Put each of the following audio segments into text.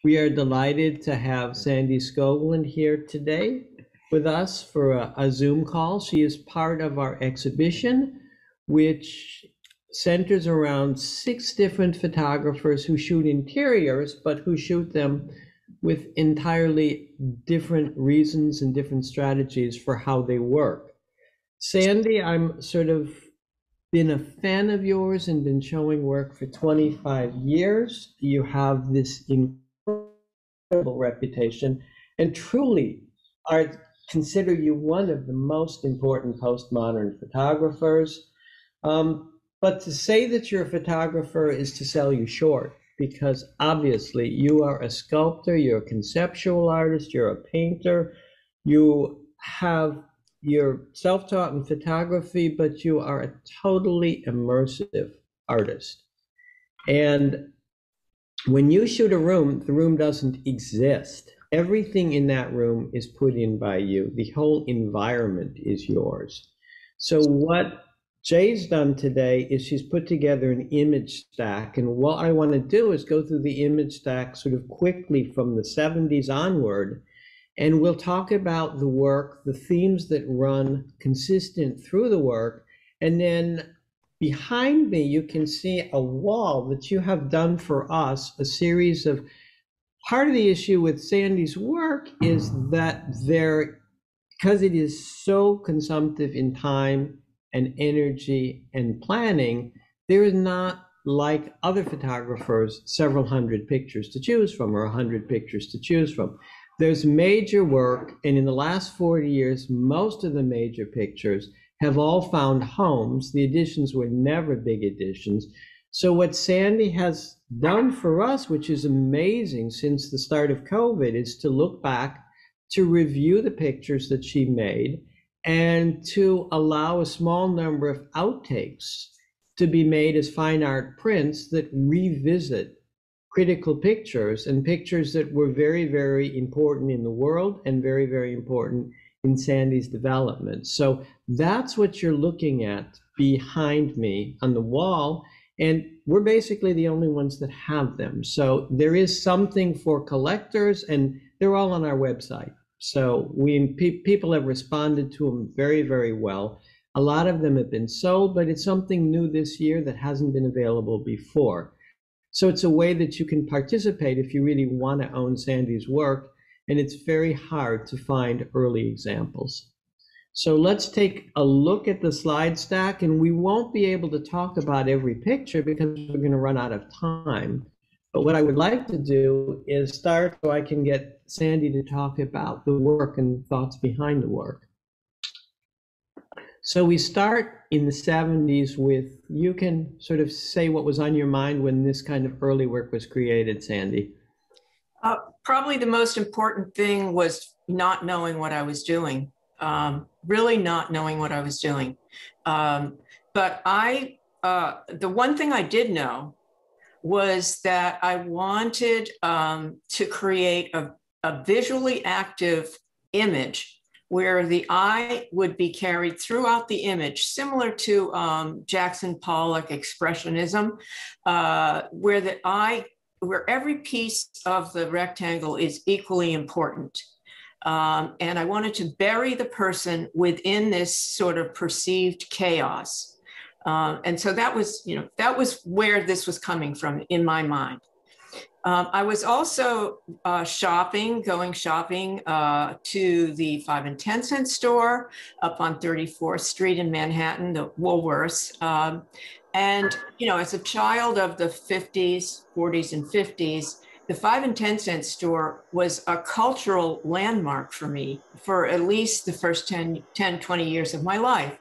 We are delighted to have Sandy Skoglund here today with us for a Zoom call. She is part of our exhibition, which centers around 6 different photographers who shoot interiors, but who shoot them with entirely different reasons and different strategies for how they work. Sandy, I'm sort of been a fan of yours and been showing work for 25 years. You have this incredible reputation and truly I consider you one of the most important postmodern photographers. But to say that you're a photographer is to sell you short, because obviously you are a sculptor, you're a conceptual artist, you're a painter, you're self-taught in photography, but you are a totally immersive artist. And when you shoot a room, the room doesn't exist. Everything in that room is put in by you. The whole environment is yours. So what Jay's done today is she's put together an image stack. And what I want to do is go through the image stack sort of quickly from the 70s onward. And we'll talk about the work, the themes that run consistent through the work. And then behind me, you can see a wall that you have done for us, a series of, part of the issue with Sandy's work is that because it is so consumptive in time and energy and planning, there is not, like other photographers, several hundred pictures to choose from or 100 pictures to choose from. There's major work, and in the last 40 years, most of the major pictures have all found homes. The editions were never big editions. So what Sandy has done for us, which is amazing since the start of COVID, is to look back, to review the pictures that she made, and to allow a small number of outtakes to be made as fine art prints that revisit critical pictures and pictures that were very, very important in the world and very, very important in Sandy's development. So that's what you're looking at behind me on the wall. And we're basically the only ones that have them. So there is something for collectors, and they're all on our website. So people have responded to them very, very well. A lot of them have been sold, but it's something new this year that hasn't been available before. So it's a way that you can participate if you really want to own Sandy's work, and it's very hard to find early examples. So let's take a look at the slide stack, and we won't be able to talk about every picture because we're going to run out of time. But what I would like to do is start so I can get Sandy to talk about the work and thoughts behind the work. So we start in the 70s with, you can sort of say what was on your mind when this kind of early work was created, Sandy. Probably the most important thing was not knowing what I was doing, really not knowing what I was doing. But the one thing I did know was that I wanted to create a visually active image where the eye would be carried throughout the image, similar to Jackson Pollock Expressionism, where every piece of the rectangle is equally important. And I wanted to bury the person within this sort of perceived chaos. And so that was where this was coming from in my mind. I was also going shopping to the 5 and 10 cent store up on 34th Street in Manhattan, the Woolworths. And, as a child of the 50s, 40s, and 50s, the 5 and 10 cent store was a cultural landmark for me for at least the first 10, 20 years of my life.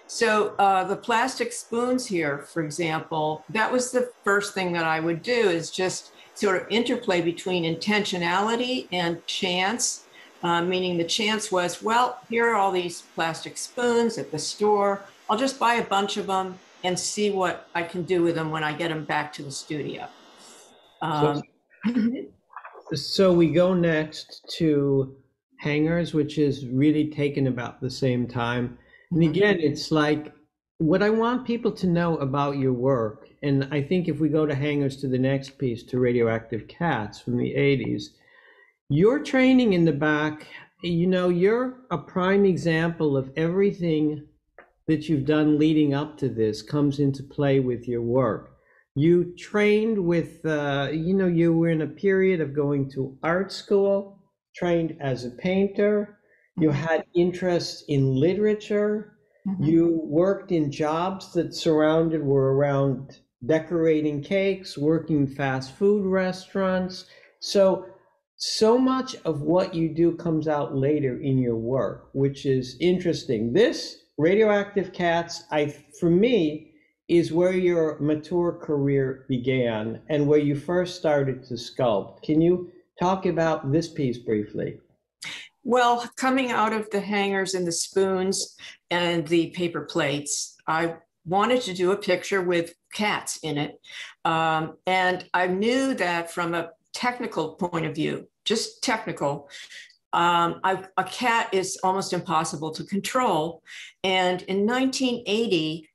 So the plastic spoons here, for example, that was the first thing that I would do, is just sort of interplay between intentionality and chance, meaning the chance was, well, here are all these plastic spoons at the store. I'll just buy a bunch of them and see what I can do with them when I get them back to the studio. So we go next to Hangers, which is really taken about the same time. And again, it's like what I want people to know about your work, and I think if we go to hangers to the next piece, to Radioactive Cats from the 80s, your training in the back, you're a prime example of everything that you've done leading up to this comes into play with your work. You trained with, you were in a period of going to art school, trained as a painter, you had interest in literature, you worked in jobs that were around decorating cakes, working in fast food restaurants. So much of what you do comes out later in your work, which is interesting. This Radioactive Cats, for me, is where your mature career began and where you first started to sculpt. Can you talk about this piece briefly? Well, coming out of the hangers and the spoons and the paper plates, I wanted to do a picture with cats in it. And I knew that from a technical point of view, just technical, a cat is almost impossible to control. And in 1980,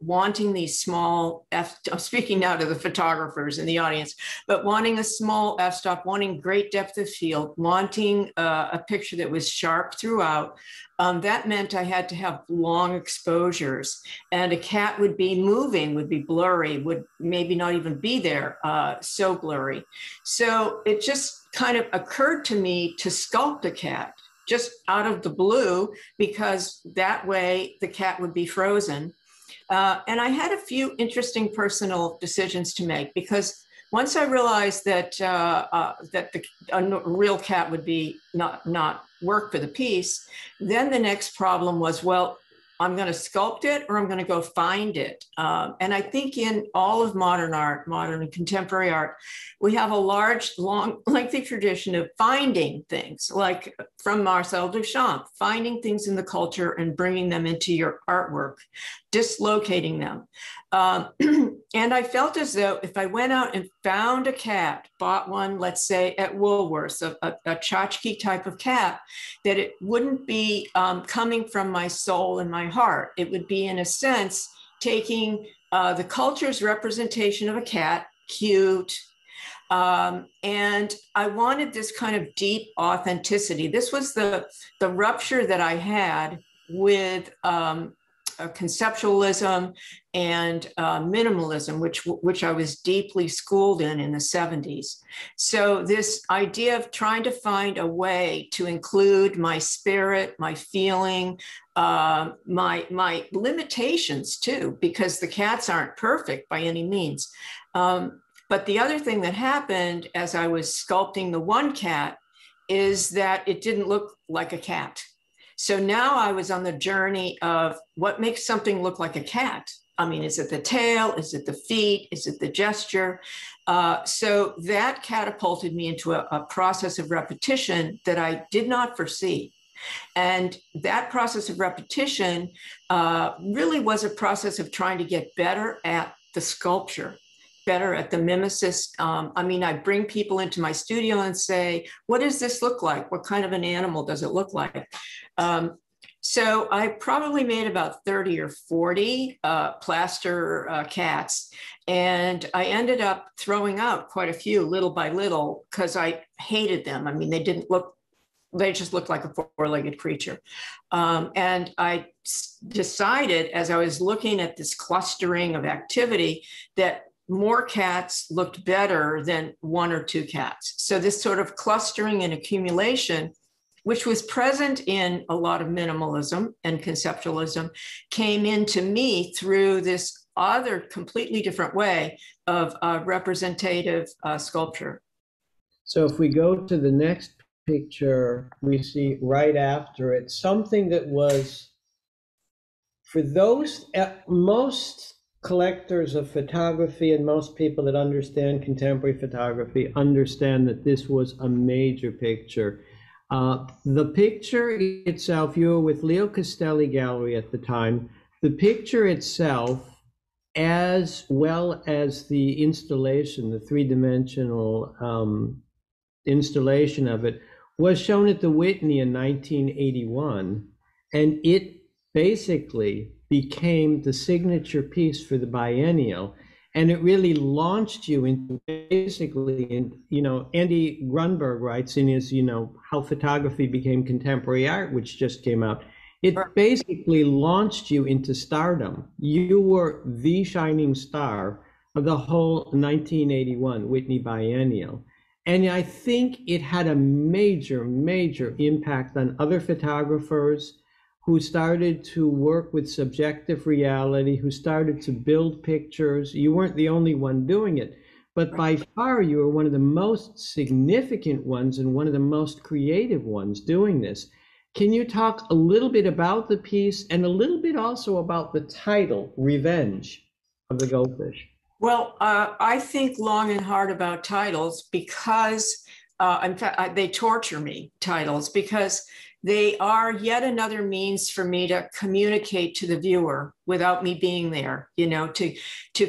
wanting these small I'm speaking now to the photographers in the audience, but wanting a small f-stop, wanting great depth of field, wanting a picture that was sharp throughout, that meant I had to have long exposures, and a cat would be moving, would be blurry, would maybe not even be there, so blurry. So it just kind of occurred to me to sculpt a cat just out of the blue, because that way the cat would be frozen. And I had a few interesting personal decisions to make, because once I realized that a real cat would be not work for the piece, then the next problem was, well, I'm going to sculpt it or I'm going to go find it. And I think in all of modern art, modern and contemporary art, we have a large, long, lengthy tradition of finding things, like from Marcel Duchamp, finding things in the culture and bringing them into your artwork, dislocating them. And I felt as though if I went out and found a cat, bought one, let's say at Woolworths, a tchotchke type of cat, that it wouldn't be coming from my soul and my heart. It would be, in a sense, taking the culture's representation of a cat, cute, and I wanted this kind of deep authenticity. This was the rupture that I had with conceptualism and minimalism, which I was deeply schooled in the 70s. So this idea of trying to find a way to include my spirit, my feeling, my limitations too, because the cats aren't perfect by any means. But the other thing that happened as I was sculpting the one cat is that it didn't look like a cat. So now I was on the journey of what makes something look like a cat. I mean, is it the tail? Is it the feet? Is it the gesture? So that catapulted me into a process of repetition that I did not foresee. And that process of repetition really was a process of trying to get better at the sculpture, better at the mimesis. I mean, I bring people into my studio and say, what does this look like? What kind of an animal does it look like? So I probably made about 30 or 40 plaster cats. And I ended up throwing out quite a few little by little because I hated them. I mean, they just looked like a four-legged creature. And I decided, as I was looking at this clustering of activity, that more cats looked better than one or two cats. So this sort of clustering and accumulation, which was present in a lot of minimalism and conceptualism, came into me through this other completely different way of representative sculpture. So if we go to the next picture, we see right after it something that was, for those, most collectors of photography and most people that understand contemporary photography understand that this was a major picture. The picture itself, you were with Leo Castelli Gallery at the time. The picture itself, as well as the installation, the three-dimensional installation of it, was shown at the Whitney in 1981. And it basically became the signature piece for the biennial. And it really launched you into basically, and Andy Grunberg writes in his, How Photography Became Contemporary Art, which just came out. It basically launched you into stardom. You were the shining star of the whole 1981 Whitney Biennial. And I think it had a major, major impact on other photographers who started to work with subjective reality, who started to build pictures. You weren't the only one doing it, but by far you were one of the most significant ones and one of the most creative ones doing this. Can you talk a little bit about the piece and a little bit also about the title, Revenge of the Goldfish? Well, I think long and hard about titles because, in fact, they torture me, titles, because they are yet another means for me to communicate to the viewer without me being there, to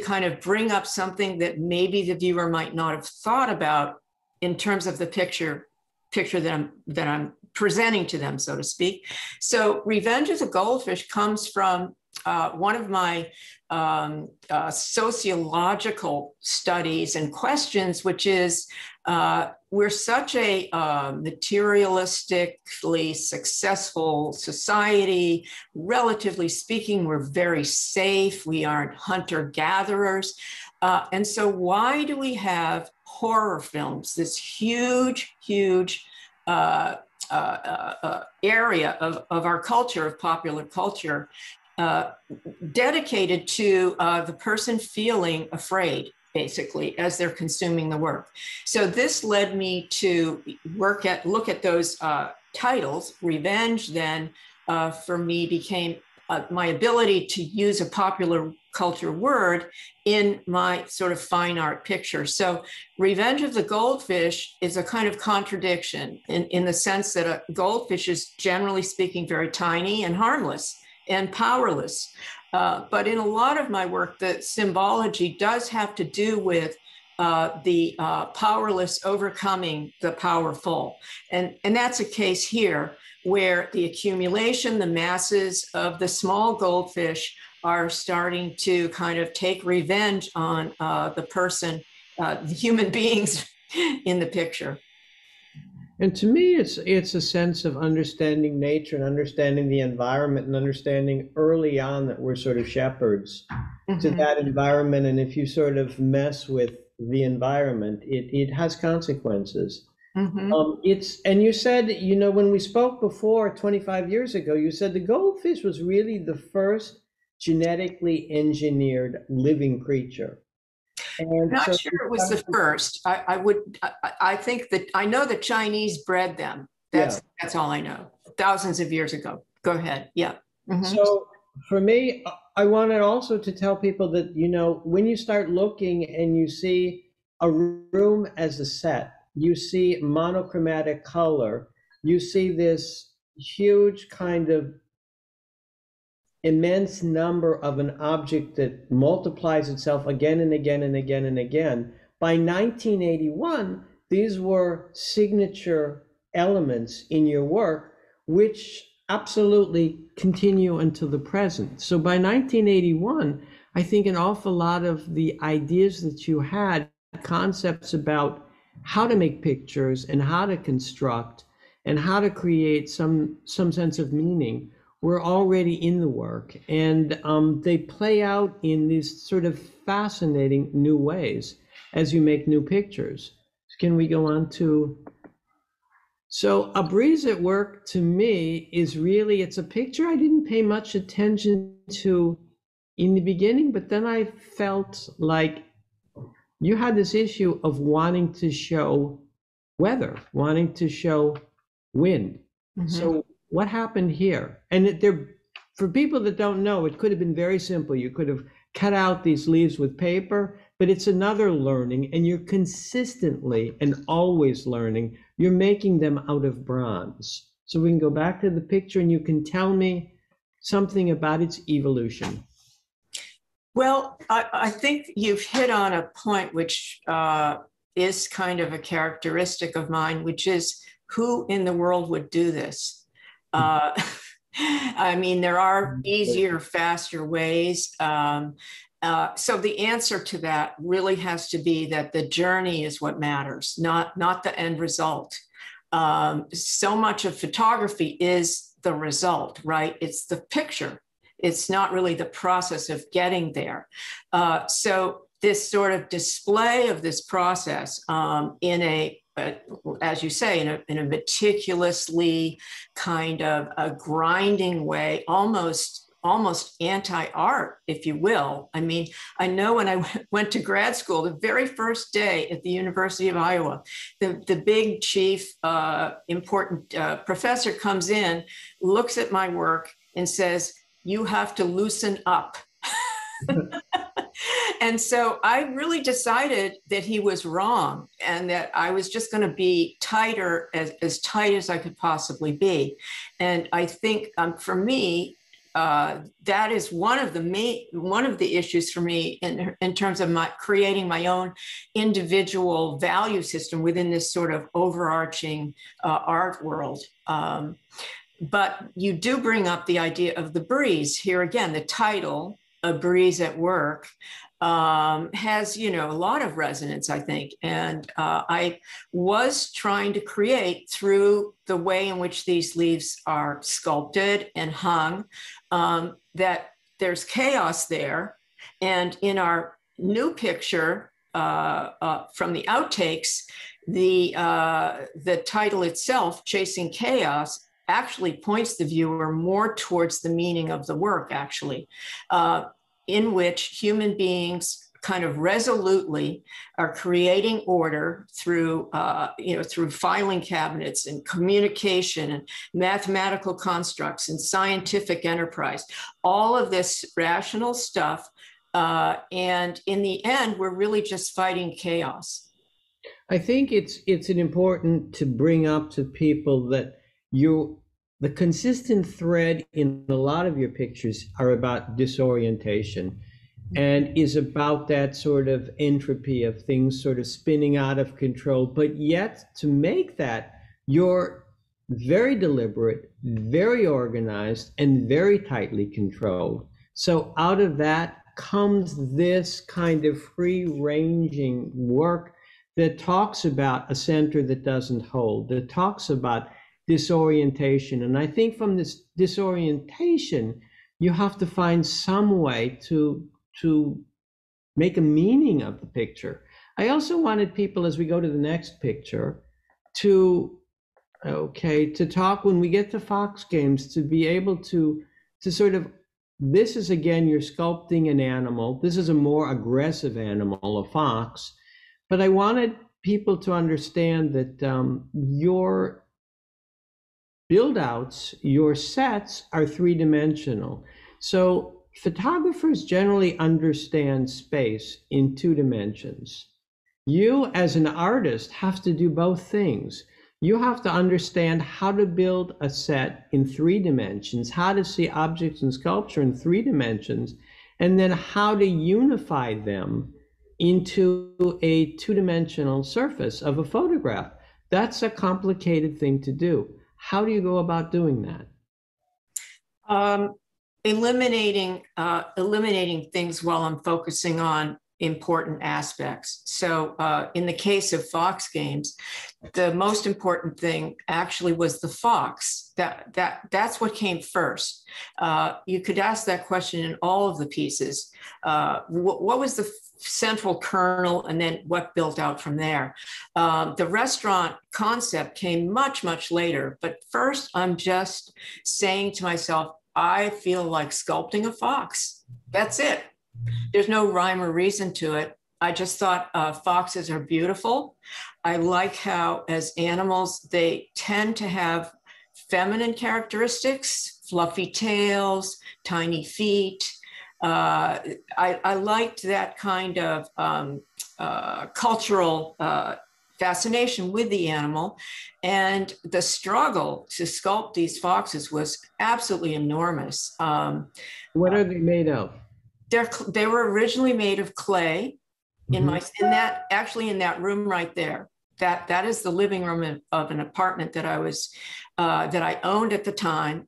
kind of bring up something that maybe the viewer might not have thought about in terms of the picture that I'm presenting to them, so to speak. So Revenge of the Goldfish comes from one of my sociological studies and questions, which is we're such a materialistically successful society. Relatively speaking, we're very safe. We aren't hunter-gatherers. And so why do we have horror films, this huge, huge area of our culture, of popular culture, dedicated to the person feeling afraid, basically, as they're consuming the work. So this led me to look at those titles. Revenge then, for me, became my ability to use a popular culture word in my sort of fine art picture. So Revenge of the Goldfish is a kind of contradiction in the sense that a goldfish is, generally speaking, very tiny and harmless and powerless. But in a lot of my work, the symbology does have to do with the powerless overcoming the powerful. And that's a case here where the accumulation, the masses of the small goldfish are starting to kind of take revenge on the person, the human beings in the picture. And to me, it's a sense of understanding nature and understanding the environment and understanding early on that we're sort of shepherds to that environment. And if you sort of mess with the environment, it has consequences. And you said, when we spoke before 25 years ago, you said the goldfish was really the first genetically engineered living creature. And not sure it was the first. I think that I know the Chinese bred them. That's all I know. Thousands of years ago. Go ahead. Yeah. So for me, I wanted also to tell people that, when you start looking and you see a room as a set, you see monochromatic color, you see this huge kind of immense number of an object that multiplies itself again and again and again and again. By 1981, these were signature elements in your work, which absolutely continue until the present. So by 1981, I think an awful lot of the ideas that you had, concepts about how to make pictures and how to construct and how to create some sense of meaning, were already in the work, and they play out in these sort of fascinating new ways as you make new pictures. Can we go on to? So A Breeze at Work to me is really, it's a picture I didn't pay much attention to in the beginning, but then I felt like you had this issue of wanting to show weather, wanting to show wind. So what happened here? And for people that don't know, it could have been very simple. You could have cut out these leaves with paper, but it's another learning, and you're consistently and always learning. You're making them out of bronze. So we can go back to the picture and you can tell me something about its evolution. Well, I think you've hit on a point which is kind of a characteristic of mine, which is who in the world would do this? I mean, there are easier, faster ways. So the answer to that really has to be that the journey is what matters, not the end result. So much of photography is the result, right? It's the picture. It's not really the process of getting there. So this sort of display of this process in a, as you say, in a meticulously kind of a grinding way, almost anti-art, if you will. I mean, I know when I went to grad school, the very first day at the University of Iowa, the big chief, important professor comes in, looks at my work and says, "You have to loosen up." And so I really decided that he was wrong and that I was just going to be tighter, as tight as I could possibly be. And I think for me, that is one of the issues for me in terms of creating my own individual value system within this sort of overarching art world. But you do bring up the idea of the breeze here again. The title, "A Breeze at Work," has, a lot of resonance, I think. And I was trying to create, through the way in which these leaves are sculpted and hung, that there's chaos there. And in our new picture from the outtakes, the title itself, "Chasing Chaos," actually points the viewer more towards the meaning of the work, actually, in which human beings kind of resolutely are creating order through, through filing cabinets and communication and mathematical constructs and scientific enterprise, all of this rational stuff. And in the end, we're really just fighting chaos. I think it's an important to bring up to people that the consistent thread in a lot of your pictures are about disorientation and is about that sort of entropy of things sort of spinning out of control. But yet to make that, you're very deliberate, very organized, and very tightly controlled. So out of that comes this kind of free-ranging work that talks about a center that doesn't hold, that talks about disorientation. And I think from this disorientation, you have to find some way to make a meaning of the picture. I also wanted people, as we go to the next picture, to talk when we get to Fox Games, to be able to sort of, this is again, you're sculpting an animal. This is a more aggressive animal, a fox. But I wanted people to understand that your build-outs, your sets are three-dimensional. So photographers generally understand space in 2 dimensions. You, as an artist, have to do both things. You have to understand how to build a set in 3 dimensions, how to see objects in sculpture in 3 dimensions, and then how to unify them into a 2-dimensional surface of a photograph. That's a complicated thing to do. How do you go about doing that? Eliminating things while I'm focusing on important aspects. So in the case of Fox Games, the most important thing actually was the fox. That's what came first. You could ask that question in all of the pieces. What was the central kernel, and then what built out from there? The restaurant concept came much, much later. But first, I'm just saying to myself, I feel like sculpting a fox. That's it. There's no rhyme or reason to it. I just thought foxes are beautiful. I like how, as animals, they tend to have feminine characteristics, fluffy tails, tiny feet. I liked that kind of cultural fascination with the animal. And the struggle to sculpt these foxes was absolutely enormous. What are they made of? They were originally made of clay in that room right there. that is the living room of an apartment that I owned at the time,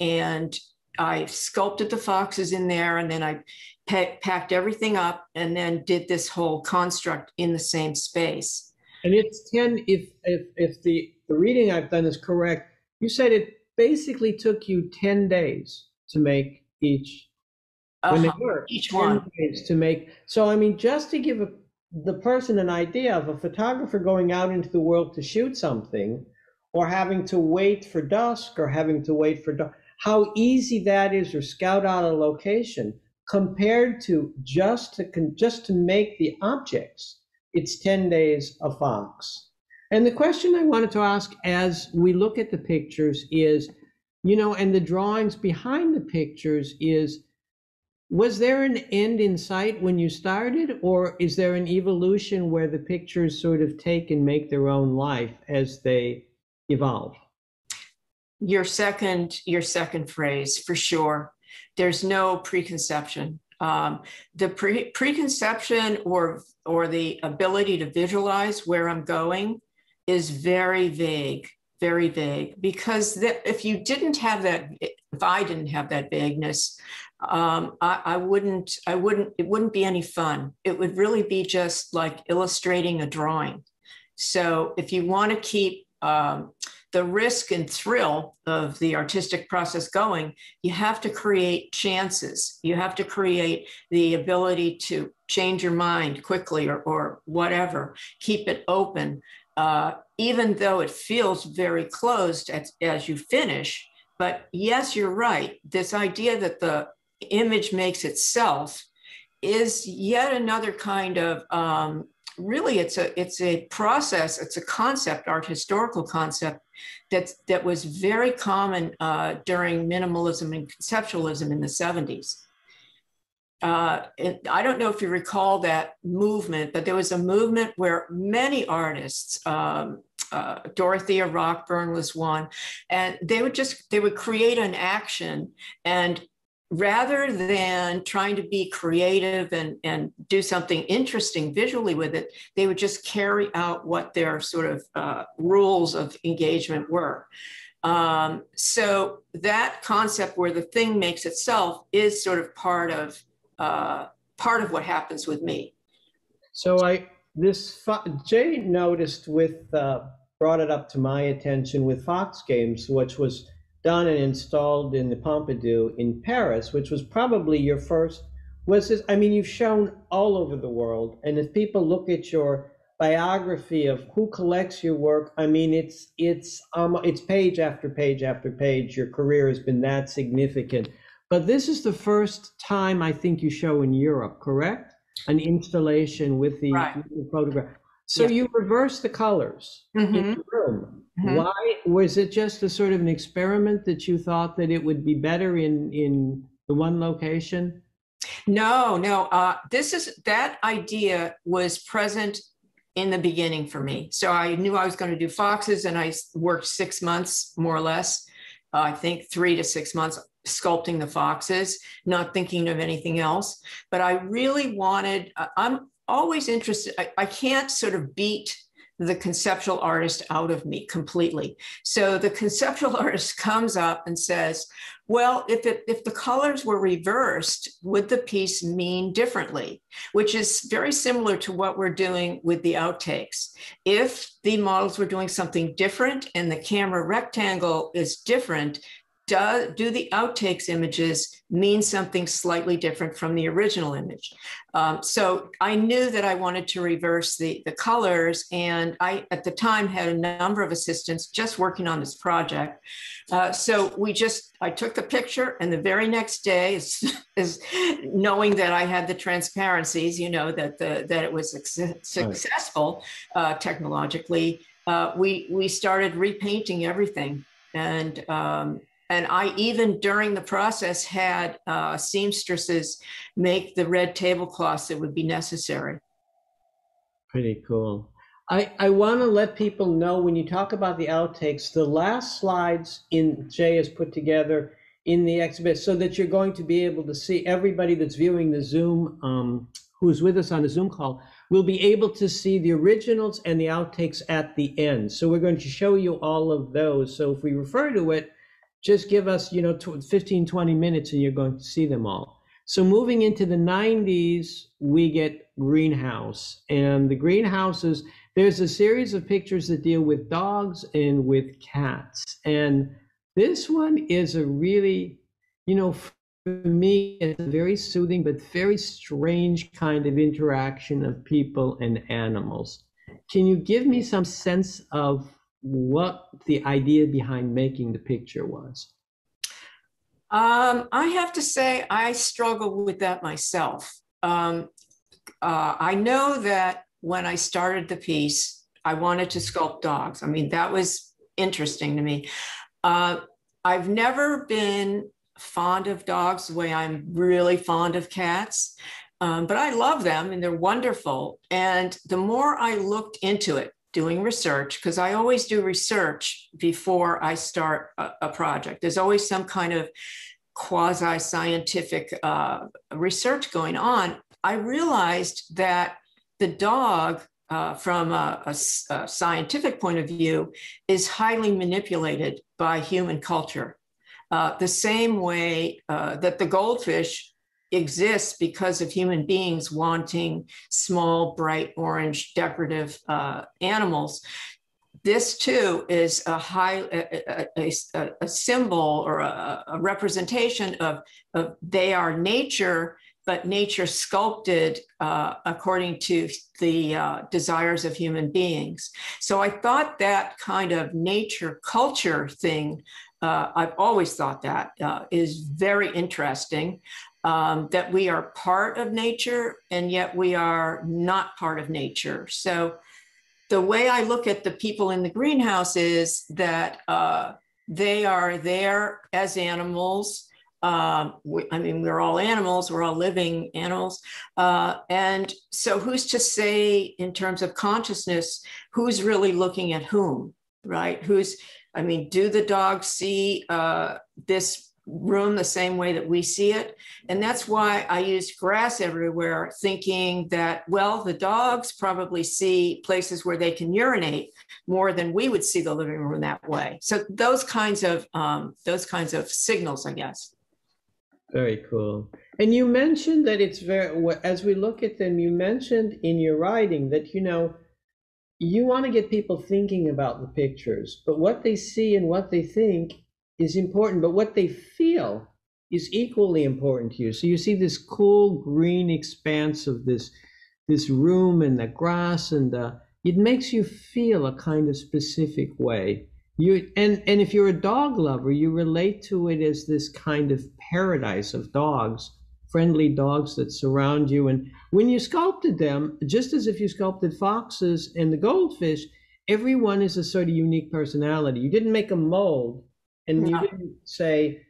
and I sculpted the foxes in there, and then I packed everything up, and then did this whole construct in the same space. And it's 10, if the reading I've done is correct, you said it basically took you 10 days to make each, when they were Each 10 one. days to make. So, I mean, just to give the person an idea of a photographer going out into the world to shoot something, or having to wait for dusk, or having to wait for dark, how easy that is, or scout out a location, compared to just to make the objects. It's 10 days a fox. And the question I wanted to ask as we look at the pictures is, and the drawings behind the pictures is, was there an end in sight when you started, or is there an evolution where the pictures sort of take and make their own life as they evolve? Your second phrase, for sure. There's no preconception. The preconception or the ability to visualize where I'm going is very vague, because if you didn't have that, if I didn't have that vagueness, it wouldn't be any fun. It would really be just like illustrating a drawing. So if you want to keep the risk and thrill of the artistic process going, you have to create chances. You have to create the ability to change your mind quickly, or whatever. Keep it open, even though it feels very closed as you finish. But yes, you're right. This idea that the image makes itself is yet another kind of really, it's a process, it's a concept, art historical concept that was very common during minimalism and conceptualism in the 70s. And I don't know if you recall that movement, but there was a movement where many artists, Dorothea Rockburn was one, and they would create an action, and rather than trying to be creative and do something interesting visually with it, they would just carry out what their sort of rules of engagement were. So that concept where the thing makes itself is sort of part of what happens with me. So Jay noticed brought it up to my attention with Fox Games, which was done and installed in the Pompidou in Paris, which was probably your first. I mean, you've shown all over the world, and if people look at your biography of who collects your work, I mean, it's page after page after page. Your career has been that significant. But this is the first time I think you show in Europe, correct? An installation with the, right. with the photograph. So you reverse the colors in the room. Why? Was it just a sort of an experiment that you thought that it would be better in the one location? No. That idea was present in the beginning for me. So I knew I was going to do foxes, and I worked 6 months, more or less, I think 3 to 6 months, sculpting the foxes, not thinking of anything else. But I really wanted, I'm always interested, I can't sort of beat the conceptual artist out of me completely. So the conceptual artist comes up and says, well, if the colors were reversed, would the piece mean differently? Which is very similar to what we're doing with the outtakes. If the models were doing something different and the camera rectangle is different, do the outtakes images mean something slightly different from the original image? So I knew that I wanted to reverse the colors, and I, at the time, had a number of assistants just working on this project. So I took the picture, and the very next day, is knowing that I had the transparencies, that it was successful technologically, we started repainting everything. And I even during the process had seamstresses make the red tablecloths that would be necessary. Pretty cool. I want to let people know, when you talk about the outtakes, the last slides Jay has put together in the exhibit, so that you're going to be able to see everybody that's viewing the Zoom, who's with us on the Zoom call, we'll be able to see the originals and the outtakes at the end. So we're going to show you all of those. So if we refer to it, just give us, 15, 20 minutes and you're going to see them all. So moving into the 90s, we get Greenhouse. And the Greenhouses, there's a series of pictures that deal with dogs and with cats. And this one is a really, for me, it's a very soothing but very strange kind of interaction of people and animals. Can you give me some sense of what the idea behind making the picture was? I have to say, I struggle with that myself. I know that when I started the piece, I wanted to sculpt dogs. I mean, that was interesting to me. I've never been fond of dogs the way I'm really fond of cats, but I love them and they're wonderful. And the more I looked into it, doing research, because I always do research before I start a project. There's always some kind of quasi-scientific research going on. I realized that the dog, from a scientific point of view, is highly manipulated by human culture. The same way that the goldfish exists because of human beings wanting small, bright orange, decorative animals. This too is a symbol or a representation of they are nature, but nature sculpted according to the desires of human beings. So I thought that kind of nature culture thing, I've always thought that is very interesting. That we are part of nature and yet we are not part of nature. So the way I look at the people in the greenhouse is that they are there as animals. We're all animals, we're all living animals. And so who's to say in terms of consciousness, who's really looking at whom, right? Do the dogs see this room the same way that we see it? And that's why I used grass everywhere, thinking that, well, the dogs probably see places where they can urinate more than we would see the living room that way. So those kinds of signals, I guess. Very cool. And you mentioned that it's as we look at them, you mentioned in your writing that, you want to get people thinking about the pictures, but what they see and what they think is important, but what they feel is equally important to you. So you see this cool green expanse of this room and the grass, and it makes you feel a kind of specific way. And if you're a dog lover, you relate to it as this kind of paradise of dogs, friendly dogs that surround you. And when you sculpted them, just as if you sculpted foxes and the goldfish, everyone is a sort of unique personality. You didn't make a mold. And you didn't say,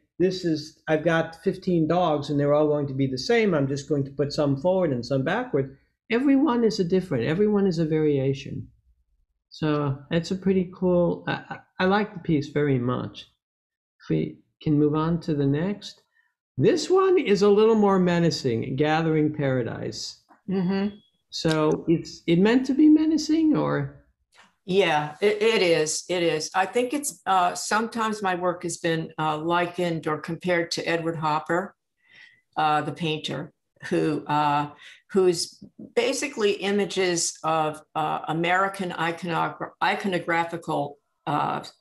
I've got 15 dogs and they're all going to be the same. I'm just going to put some forward and some backward. Everyone is everyone is a variation. So it's a pretty cool, I like the piece very much. If we can move on to the next. This one is a little more menacing, Gathering Paradise. Mm-hmm. So it meant to be menacing, or? Yeah, it is. It is. I think it's sometimes my work has been likened or compared to Edward Hopper, the painter, whose basically images of American iconographical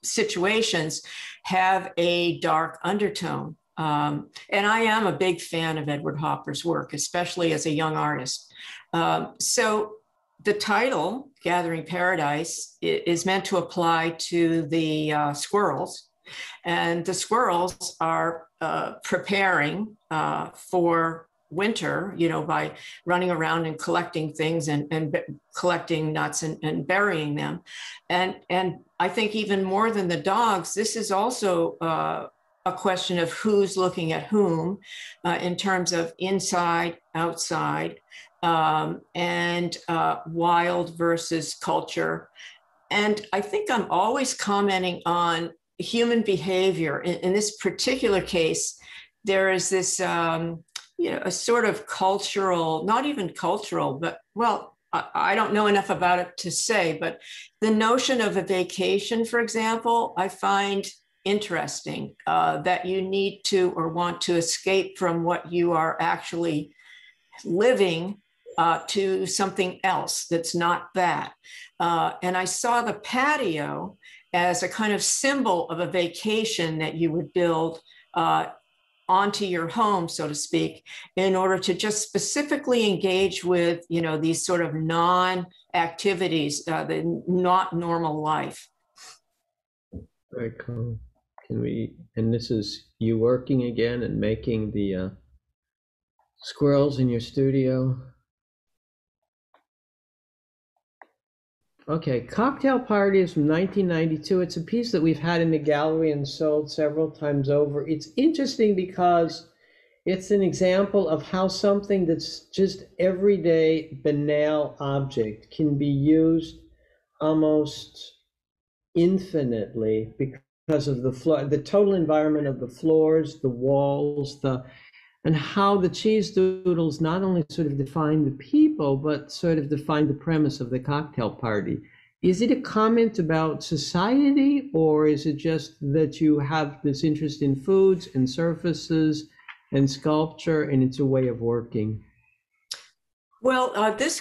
situations have a dark undertone. And I am a big fan of Edward Hopper's work, especially as a young artist. So the title, Gathering Paradise, is meant to apply to the squirrels. And the squirrels are preparing for winter, by running around and collecting things and collecting nuts and burying them. And I think even more than the dogs, this is also a question of who's looking at whom in terms of inside, outside, and wild versus culture. And I think I'm always commenting on human behavior. In this particular case, there is this, a sort of cultural, not even cultural, but, well, I don't know enough about it to say, but the notion of a vacation, for example, I find interesting, that you need to or want to escape from what you are actually living, to something else that's not that. And I saw the patio as a kind of symbol of a vacation that you would build onto your home, so to speak, in order to just specifically engage with, these sort of non-activities, the not normal life. Very cool. And this is you working again and making the squirrels in your studio. Okay, Cocktail Party is from 1992. It's a piece that we've had in the gallery and sold several times over. It's interesting because it's an example of how something that's just everyday, banal object can be used almost infinitely because of the floor, the total environment of the floors, the walls, and how the cheese doodles not only sort of define the people, but sort of define the premise of the cocktail party. Is it a comment about society, or is it just that you have this interest in foods and surfaces and sculpture, and it's a way of working? Well, this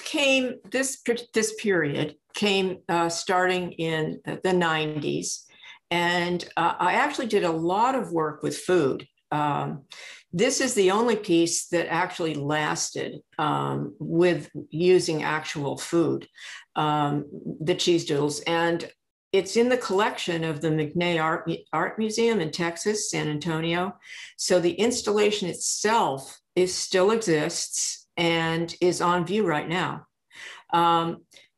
period came starting in the 90s. And I actually did a lot of work with food. This is the only piece that actually lasted with using actual food, the cheese doodles. And it's in the collection of the McNay Art Museum in Texas, San Antonio. So the installation itself still exists and is on view right now.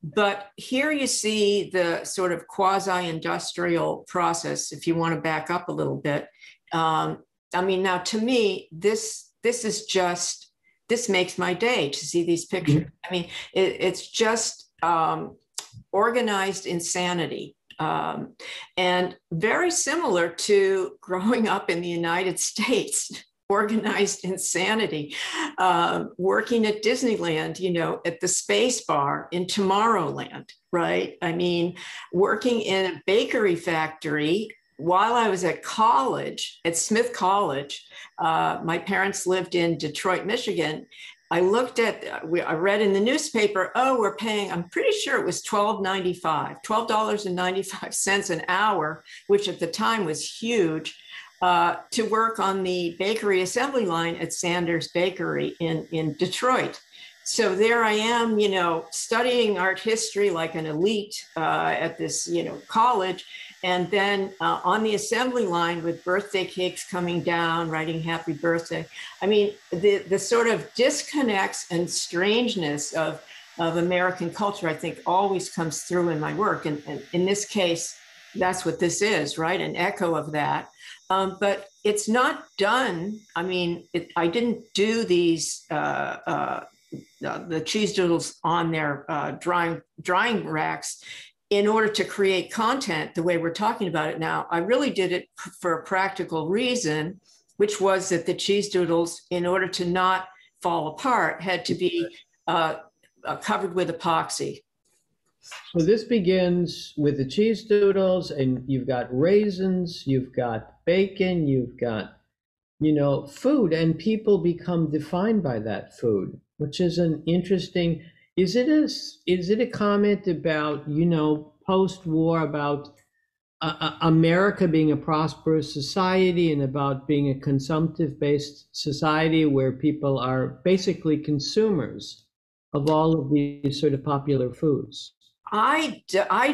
But here you see the sort of quasi-industrial process, if you want to back up a little bit. Now to me, this makes my day to see these pictures. Mm-hmm. I mean, it's just organized insanity. And very similar to growing up in the United States, organized insanity, working at Disneyland, at the Space Bar in Tomorrowland, right? I mean, working in a bakery factory while I was at college, at Smith College. My parents lived in Detroit, Michigan. I read in the newspaper, we're paying, I'm pretty sure it was $12.95 an hour, which at the time was huge, to work on the bakery assembly line at Sanders Bakery in Detroit. So there I am, studying art history like an elite at this, college. And then on the assembly line with birthday cakes coming down, writing happy birthday. I mean, the sort of disconnects and strangeness of American culture, I think, always comes through in my work. And in this case, that's what this is, right? An echo of that. But it's not done. I mean, I didn't do these, the cheese doodles on their drying racks in order to create content the way we're talking about it now. I really did it for a practical reason, which was that the cheese doodles, in order to not fall apart, had to be covered with epoxy. So this begins with the cheese doodles, and you've got raisins, you've got bacon, you've got, food, and people become defined by that food, which is an interesting. Is it a comment about, post-war, about America being a prosperous society and about being a consumptive-based society where people are basically consumers of all of these sort of popular foods? I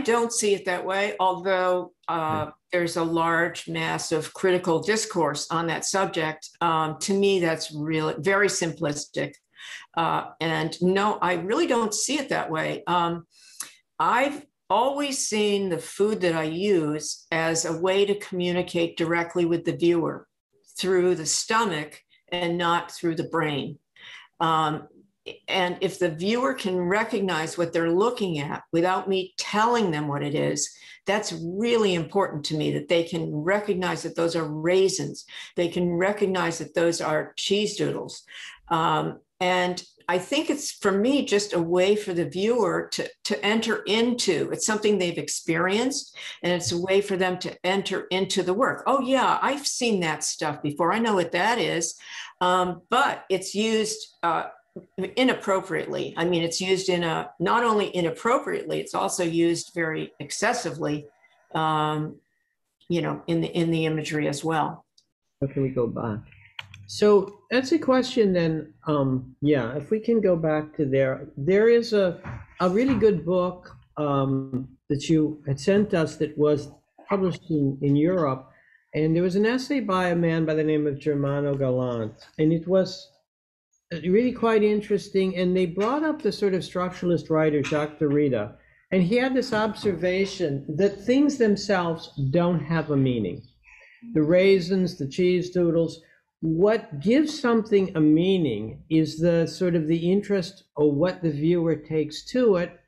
don't see it that way, although there's a large mass of critical discourse on that subject. To me, that's really very simplistic. And no, I really don't see it that way. I've always seen the food that I use as a way to communicate directly with the viewer through the stomach and not through the brain. And if the viewer can recognize what they're looking at without me telling them what it is, that's really important to me, that they can recognize that those are raisins. They can recognize that those are cheese doodles. And I think it's, for me, just a way for the viewer to enter into. It's something they've experienced, and it's a way for them to enter into the work. Oh yeah, I've seen that stuff before. I know what that is. But it's used inappropriately. I mean, it's used in a, not only inappropriately, it's also used very excessively, you know, in the imagery as well. How can we go back? So that's a question then. Yeah, if we can go back to there is a really good book that you had sent us that was published in Europe. And there was an essay by a man by the name of Germano Gallant. And it was really quite interesting. And they brought up the sort of structuralist writer, Jacques Derrida. And he had this observation that things themselves don't have a meaning. The raisins, the cheese doodles, what gives something a meaning is the sort of the interest or what the viewer takes to it,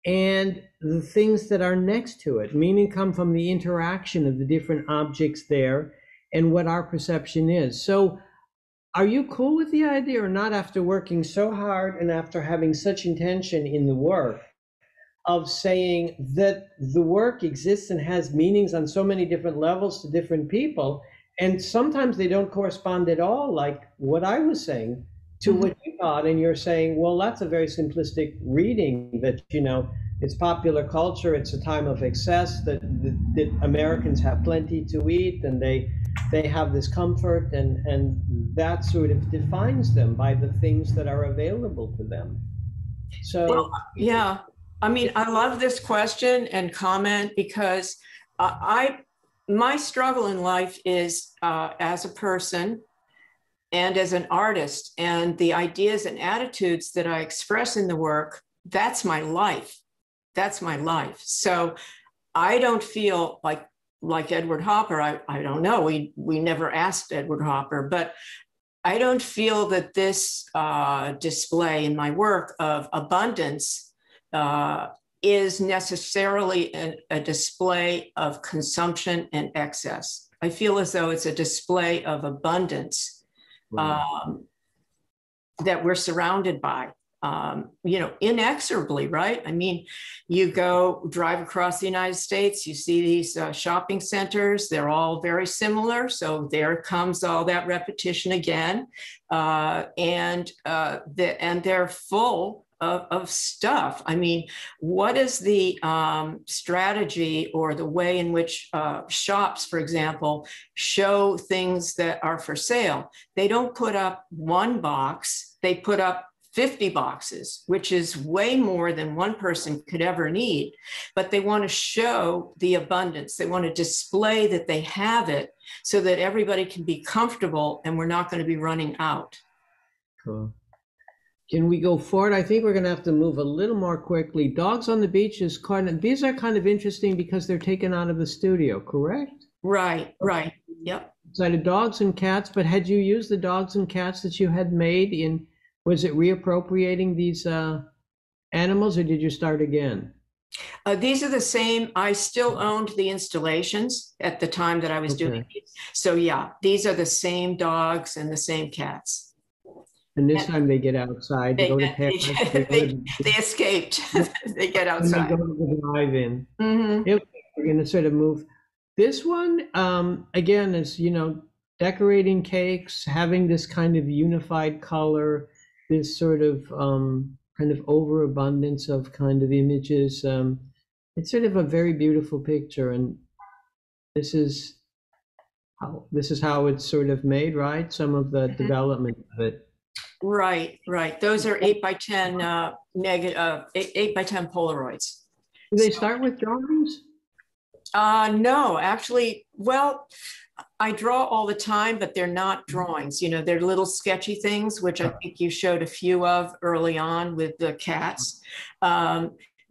and the things that are next to it. Meaning come from the interaction of the different objects there and what our perception is. So are you cool with the idea or not, after working so hard and after having such intention in the work, of saying that the work exists and has meanings on so many different levels to different people, and sometimes they don't correspond at all, like what I was saying, to what you thought, and you're saying, well, that's a very simplistic reading, that, you know, it's popular culture, it's a time of excess, that Americans have plenty to eat, and they have this comfort, and that sort of defines them by the things that are available to them. So, well, yeah. I mean, I love this question and comment, because my struggle in life is as a person and as an artist, and the ideas and attitudes that I express in the work, that's my life. That's my life. So I don't feel like Edward Hopper. I don't know. We never asked Edward Hopper, but I don't feel that this display in my work of abundance is necessarily a display of consumption and excess. I feel as though it's a display of abundance that we're surrounded by, you know, inexorably, right? I mean, you drive across the United States, you see these shopping centers, they're all very similar. So there comes all that repetition again. And they're full of stuff. I mean, what is the strategy or the way in which shops, for example, show things that are for sale? They don't put up one box, they put up 50 boxes, which is way more than one person could ever need. But they want to show the abundance. They want to display that they have it so that everybody can be comfortable and we're not going to be running out. Cool. Can we go forward? I think we're going to have to move a little more quickly. Dogs on the Beach is these are kind of interesting because they're taken out of the studio, correct? Right, right. Yep. So the dogs and cats, but had you used the dogs and cats that you had made in, was it reappropriating these animals, or did you start again? These are the same. I still owned the installations at the time that I was doing these. So yeah, these are the same dogs and the same cats. And this time they get outside. They escaped. They get outside. And they go to the drive-in. We're going to sort of move. This one, again, is, you know, decorating cakes, having this kind of unified color, this sort of kind of overabundance of kind of images. It's sort of a very beautiful picture, and this is how it's sort of made, right? Some of the development of it. Right, right. Those are 8x10 8x10 Polaroids. Do they start with drawings? No, actually, well, I draw all the time, but they're not drawings. You know, they're little sketchy things, which I think you showed a few of early on with the cats.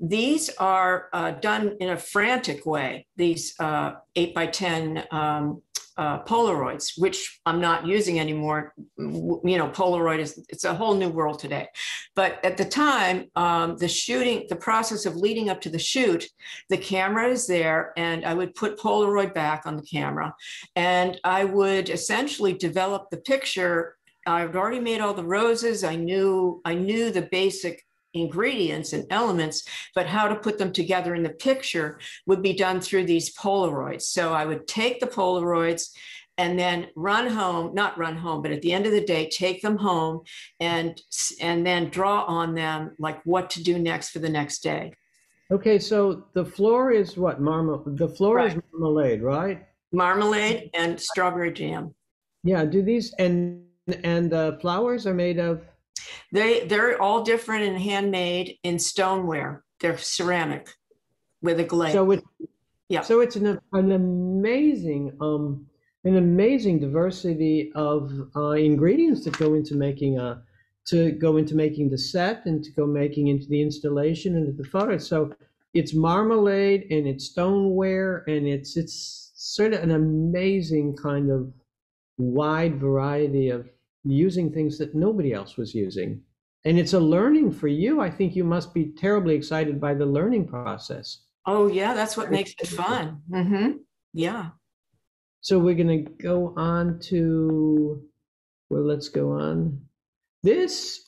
These are done in a frantic way, these 8x10 Polaroids, which I'm not using anymore. You know, Polaroid it's a whole new world today. But at the time, the process of leading up to the shoot, the camera is there, and I would put Polaroid back on the camera, and I would essentially develop the picture I'd already made all the roses. I knew the basic ingredients and elements, but how to put them together in the picture would be done through these Polaroids. So I would take the Polaroids and then not run home, but at the end of the day, take them home and then draw on them like what to do next for the next day. Okay, so the floor is what? The floor is Right. marmalade, right? Marmalade and strawberry jam. Yeah, do these and the flowers are made of. They're all different and handmade in stoneware. They're ceramic with a glaze. So it's Yeah. so it's an amazing diversity of ingredients that go into making the set and to go making into the installation and the photo. So it's marmalade and it's stoneware and it's sort of an amazing kind of wide variety of using things that nobody else was using. And it's a learning for you. I think you must be terribly excited by the learning process. Oh, yeah, that's what makes it fun. Yeah. So we're going to go on to, well, let's go on. This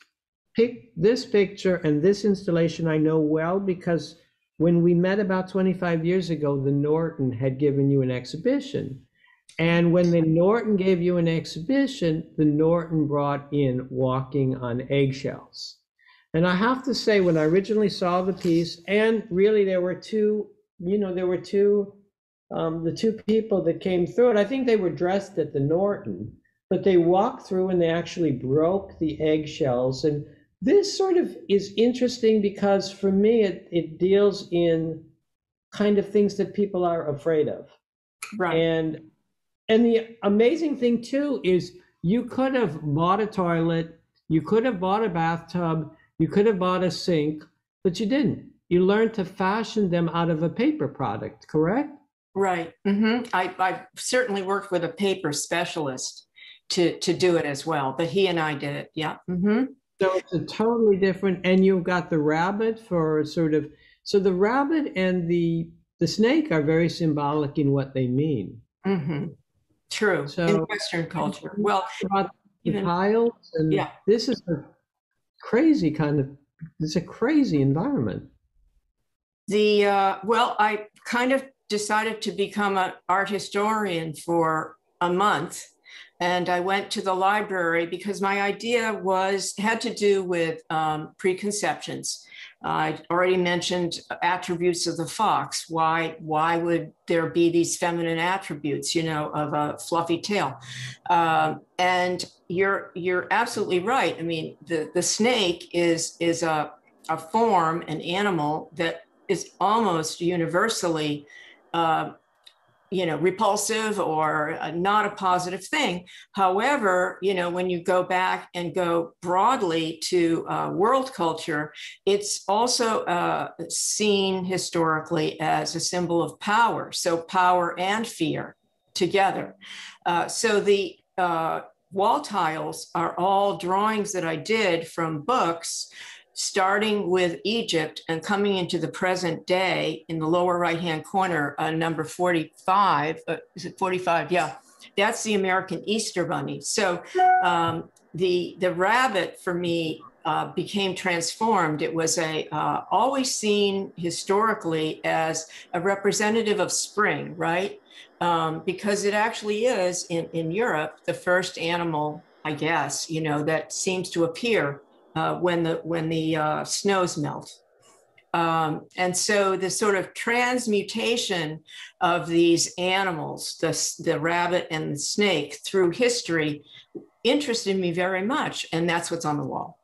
picture and this installation I know well because when we met about 25 years ago, the Norton had given you an exhibition. And when the Norton gave you an exhibition, the Norton brought in Walking on Eggshells. And I have to say, when I originally saw the piece, and really there were two, the two people that came through it, I think they were dressed at the Norton, but they walked through and they actually broke the eggshells. And this sort of is interesting because for me, it deals in kind of things that people are afraid of. Right. And the amazing thing too is you could have bought a toilet, you could have bought a bathtub, you could have bought a sink, but you didn't. You learned to fashion them out of a paper product, correct? Right. I certainly worked with a paper specialist to do it as well, but he and I did it. Yeah. So it's a totally different, and you've got the rabbit for sort of, so the rabbit and the snake are very symbolic in what they mean. True. So in Western culture. Well, the tiles, and yeah. This is a crazy it's a crazy environment. Well, I kind of decided to become an art historian for a month. And I went to the library because my idea had to do with preconceptions. I already mentioned attributes of the fox. Why would there be these feminine attributes, of a fluffy tail? And you're absolutely right. I mean, the snake is a form, an animal that is almost universally repulsive or not a positive thing. However, when you go back and go broadly to world culture, it's also seen historically as a symbol of power. So power and fear together. So the wall tiles are all drawings that I did from books, starting with Egypt and coming into the present day. In the lower right-hand corner, number 45, is it 45? Yeah, that's the American Easter Bunny. So the rabbit for me became transformed. It was always seen historically as a representative of spring, right? Because it actually is in Europe, the first animal, I guess, that seems to appear when the snows melt. And so the sort of transmutation of these animals, the rabbit and the snake through history, interested me very much. And that's what's on the wall.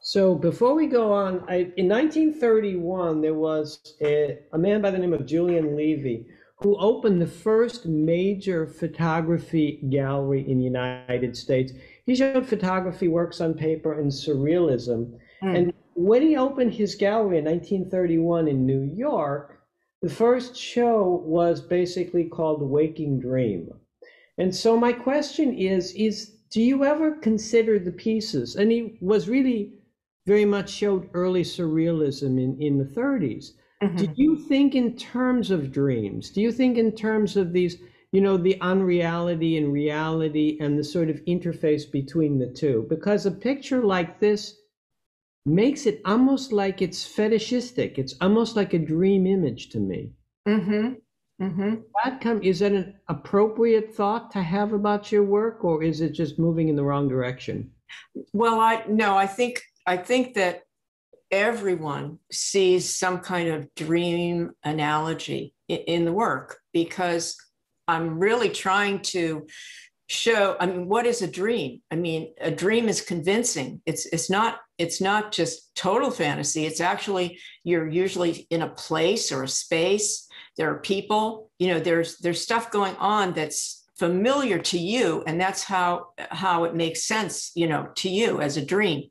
So before we go on, in 1931, there was a man by the name of Julian Levy who opened the first major photography gallery in the United States. He showed photography works on paper and surrealism. And when he opened his gallery in 1931 in New York, the first show was basically called Waking Dream. And so my question is do you ever consider the pieces? And he was really very much showed early surrealism in the 30s. Do you think in terms of dreams? Do you think in terms of these the unreality and reality and the sort of interface between the two. Because a picture like this makes it almost like it's fetishistic. It's almost like a dream image to me. Mm-hmm. Mm-hmm. Is that an appropriate thought to have about your work, or is it just moving in the wrong direction? Well, I think that everyone sees some kind of dream analogy in the work, because I'm really trying to show, I mean, what is a dream? I mean, a dream is convincing. It's not just total fantasy. It's actually, you're usually in a place or a space. There are people, there's stuff going on that's familiar to you, and that's how it makes sense, to you as a dream.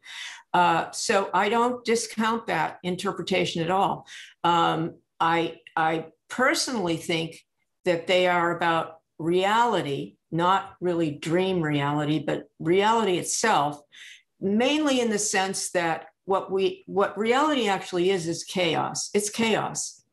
So I don't discount that interpretation at all. I personally think that they are about reality, not really dream reality, but reality itself, mainly in the sense that what reality actually is chaos. It's chaos.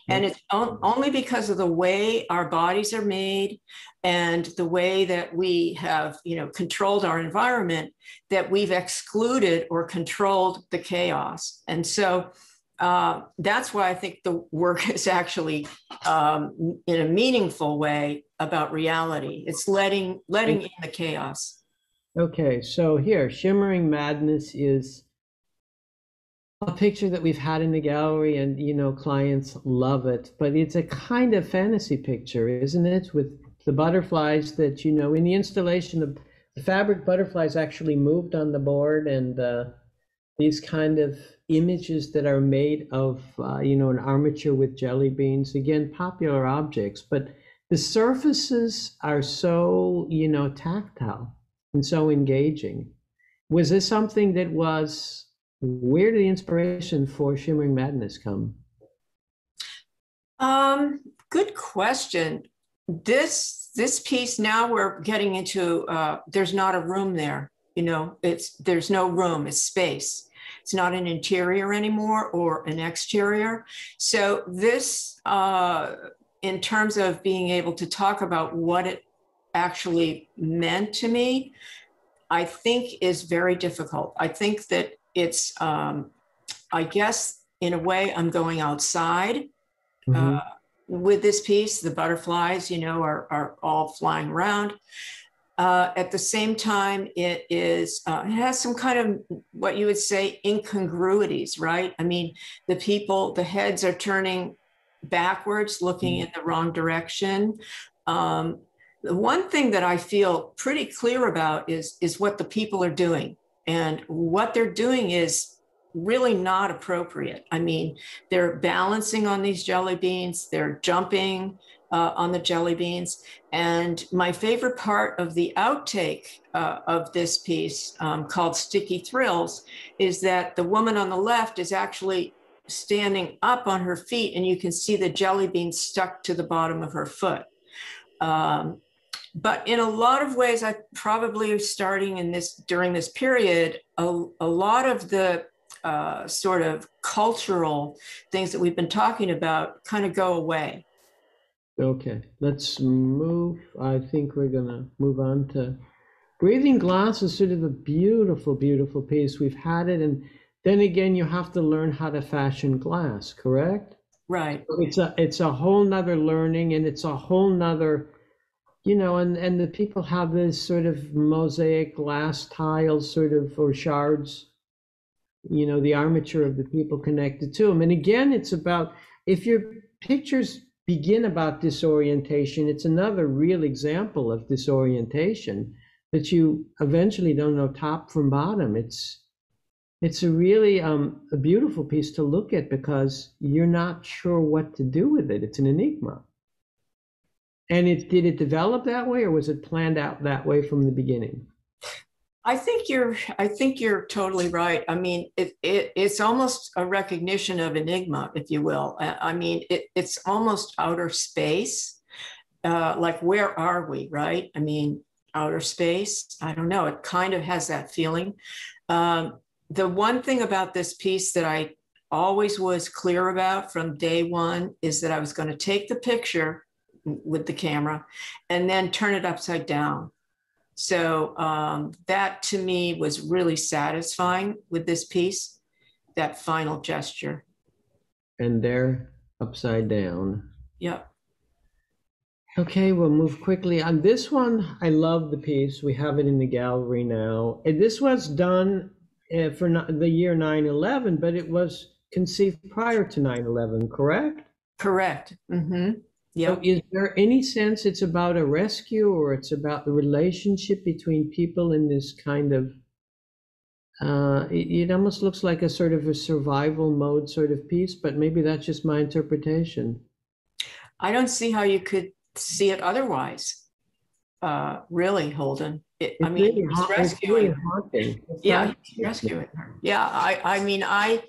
And it's only because of the way our bodies are made and the way that we have, controlled our environment, that we've excluded or controlled the chaos. And so that's why I think the work is actually, in a meaningful way, about reality. It's letting in the chaos. Okay, so here, Shimmering Madness is a picture that we've had in the gallery, and clients love it. But it's a kind of fantasy picture, isn't it? With the butterflies that in the installation, the fabric butterflies actually moved on the board, and these kind of images that are made of an armature with jelly beans. Again, popular objects, but the surfaces are so tactile and so engaging. Was this something that was? Where did the inspiration for Shimmering Madness come? Good question. This piece, now we're getting into, there's not a room there. There's no room, it's space. It's not an interior anymore or an exterior. So this, in terms of being able to talk about what it actually meant to me, I think is very difficult. I think that it's, I guess, in a way, I'm going outside with this piece. The butterflies, are all flying around. At the same time, it has some kind of what you would say incongruities, right? I mean, the heads are turning backwards, looking in the wrong direction. The one thing that I feel pretty clear about is what the people are doing. And what they're doing is really not appropriate. I mean, they're balancing on these jelly beans, they're jumping on the jelly beans. And my favorite part of the outtake of this piece, called Sticky Thrills, is that the woman on the left is actually standing up on her feet, and you can see the jelly bean stuck to the bottom of her foot. But in a lot of ways, I probably starting during this period, a lot of the sort of cultural things that we've been talking about kind of go away. Okay, let's move. I think we're gonna move on to Breathing Glass. Is sort of a beautiful, beautiful piece. We've had it, and then again, you have to learn how to fashion glass, correct? Right. It's a whole nother learning, and it's a whole nother. And the people have this sort of mosaic glass tiles, sort of, or shards, the armature of the people connected to them. And again, it's about, if your pictures begin about disorientation, it's another real example of disorientation, that you eventually don't know top from bottom. It's a really a beautiful piece to look at, because you're not sure what to do with it. It's an enigma. And did it develop that way, or was it planned out that way from the beginning? I think you're totally right. I mean, it's almost a recognition of enigma, if you will. I mean, it's almost outer space. Like, where are we, right? I mean, outer space. I don't know. It kind of has that feeling. The one thing about this piece that I always was clear about from day one is that I was going to take the picture with the camera, and then turn it upside down. So that to me was really satisfying with this piece, that final gesture. And they're upside down. Yep. Okay, we'll move quickly. On this one, I love the piece. We have it in the gallery now. And this was done for the year 9/11, but it was conceived prior to 9/11, correct? Correct. Mm-hmm. Yep. So is there any sense it's about a rescue, or it's about the relationship between people in this kind of, it almost looks like a sort of a survival mode sort of piece, but maybe that's just my interpretation. I don't see how you could see it otherwise. Really, Holden. I mean, Really he's rescuing her. Yeah, he's rescuing her. Yeah, I mean, I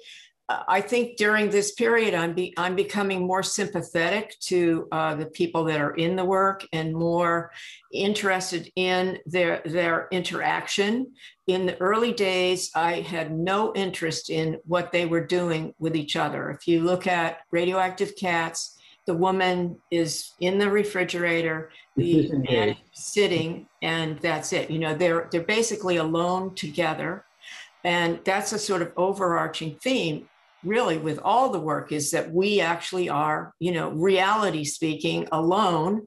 think during this period, I'm becoming more sympathetic to the people that are in the work and more interested in their interaction. In the early days, I had no interest in what they were doing with each other. If you look at Radioactive Cats, the woman is in the refrigerator, the man is sitting, and that's it. You know, they're basically alone together. And that's a sort of overarching theme, really, with all the work, is that we actually are, you know, reality speaking, alone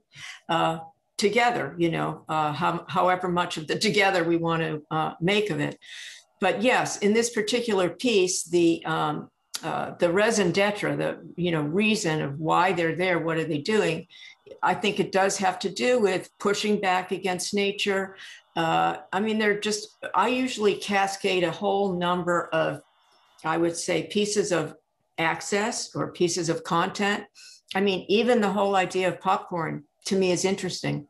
together, you know, however much of the together we want to make of it. But yes, in this particular piece, the raison d'etre, the, you know, reason of why they're there, what are they doing? I think it does have to do with pushing back against nature. I mean, I usually cascade a whole number of, I would say, pieces of access or pieces of content. I mean, even the whole idea of popcorn to me is interesting,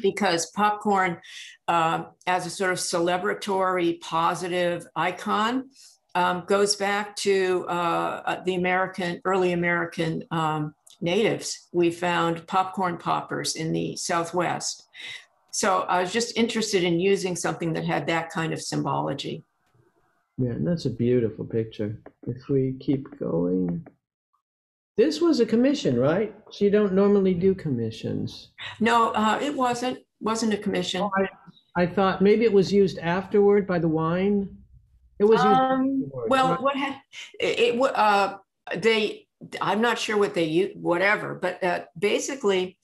because popcorn, as a sort of celebratory, positive icon, goes back to the early American natives. We found popcorn poppers in the Southwest. So I was just interested in using something that had that kind of symbology. Yeah, and that's a beautiful picture. If we keep going. This was a commission, right? So you don't normally do commissions. No, it wasn't a commission. Oh, I thought maybe it was used afterward by the wine. It was used afterward, well, right? what had they? I'm not sure what they used, whatever, but basically,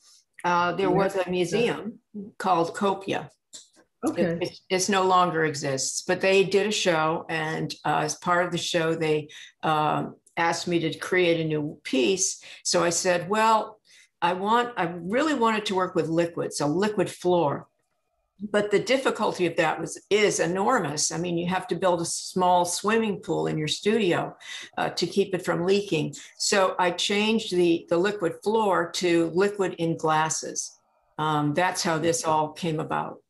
there was a museum called Copia. Okay. It no longer exists, but they did a show, and as part of the show, they asked me to create a new piece. So I said, well, I really wanted to work with liquid, so liquid floor. But the difficulty of that is enormous. I mean, you have to build a small swimming pool in your studio to keep it from leaking. So I changed the liquid floor to liquid in glasses. That's how this all came about.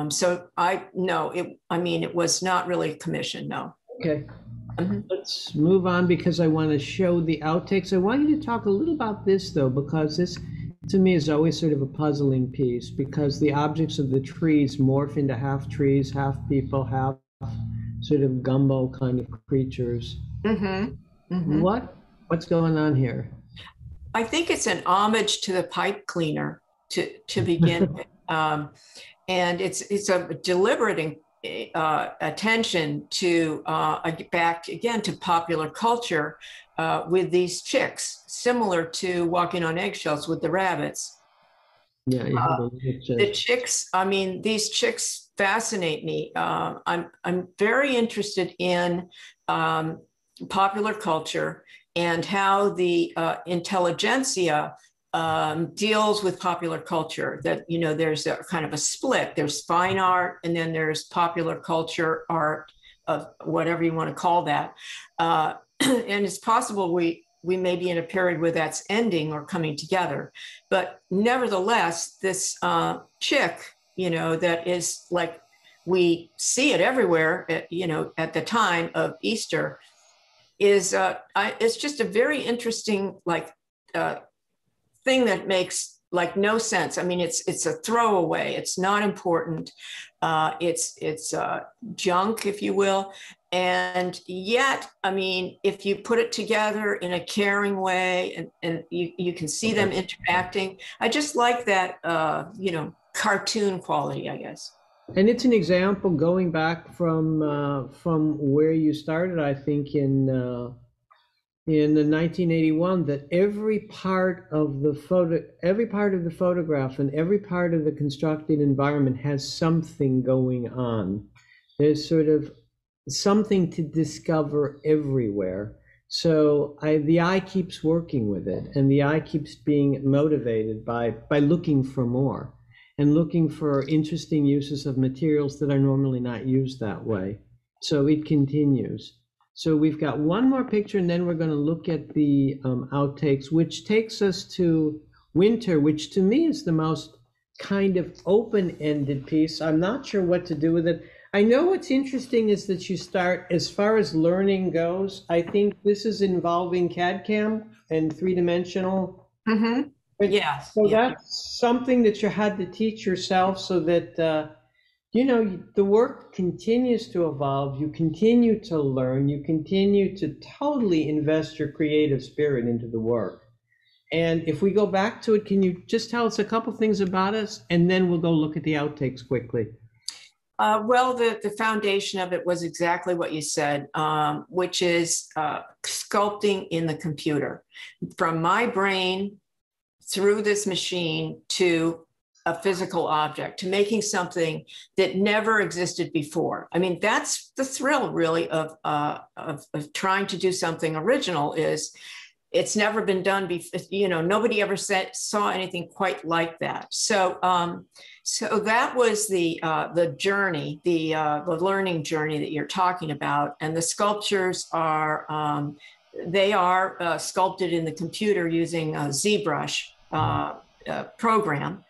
So it was not really a commission, no. Okay. Let's move on, because I want to show the outtakes. I want you to talk a little about this, though, because this, to me, is always sort of a puzzling piece, because the objects of the trees morph into half trees, half people, half sort of gumbo kind of creatures. What's going on here? I think it's an homage to the pipe cleaner to begin with. And it's a deliberate attention to back again to popular culture with these chicks, similar to Walking on Eggshells with the rabbits. Yeah, you have the chicks. I mean, these chicks fascinate me. I'm very interested in popular culture and how the intelligentsia deals with popular culture. That, you know, there's a kind of a split. There's fine art, and then there's popular culture art, of whatever you want to call that. And it's possible we may be in a period where that's ending or coming together. But nevertheless, this chick, you know, that is like, we see it everywhere, at the time of Easter, is it's just a very interesting thing that makes no sense. I mean, it's a throwaway. It's not important. It's junk, if you will. And yet, I mean, if you put it together in a caring way and you can see them interacting, I just like that, cartoon quality, I guess. And it's an example going back from where you started, I think, in the 1981, that every part of the photograph and every part of the constructed environment has something going on. There's sort of something to discover everywhere. So the eye keeps working with it, and the eye keeps being motivated by looking for more and looking for interesting uses of materials that are normally not used that way. So it continues. So we've got one more picture, and then we're going to look at the outtakes, which takes us to winter, which to me is the most kind of open-ended piece. I'm not sure what to do with it. I know what's interesting is that you start, as far as learning goes, I think this is involving CAD/CAM and three-dimensional. Mm-hmm. Yes. So Yeah. that's something that you had to teach yourself, so that the work continues to evolve, you continue to learn, you continue to totally invest your creative spirit into the work. And if we go back to it, can you just tell us a couple things about us, and then we'll go look at the outtakes quickly. Well, the foundation of it was exactly what you said, which is sculpting in the computer. From my brain through this machine to a physical object, to making something that never existed before. I mean, that's the thrill, really, of trying to do something original. Is it's never been done before. Nobody ever saw anything quite like that. So that was the journey, the learning journey that you're talking about. And the sculptures are sculpted in the computer using a ZBrush program.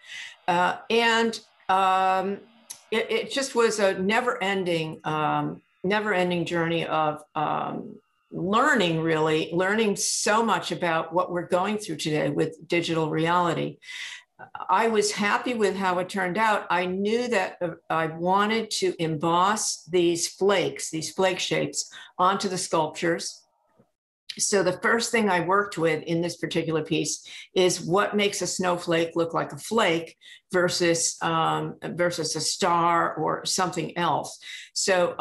It just was a never-ending journey of learning so much about what we're going through today with digital reality. I was happy with how it turned out. I knew that I wanted to emboss these flake shapes onto the sculptures. So the first thing I worked with in this particular piece is what makes a snowflake look like a flake versus a star or something else. So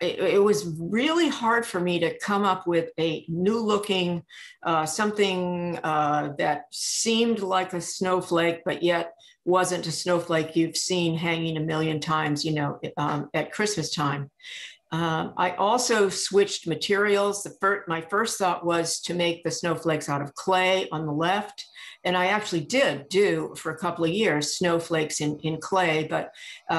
it was really hard for me to come up with a new looking something that seemed like a snowflake, but yet wasn't a snowflake you've seen hanging a million times, at Christmas time. I also switched materials. My first thought was to make the snowflakes out of clay on the left. And I actually did do for a couple of years snowflakes in clay, but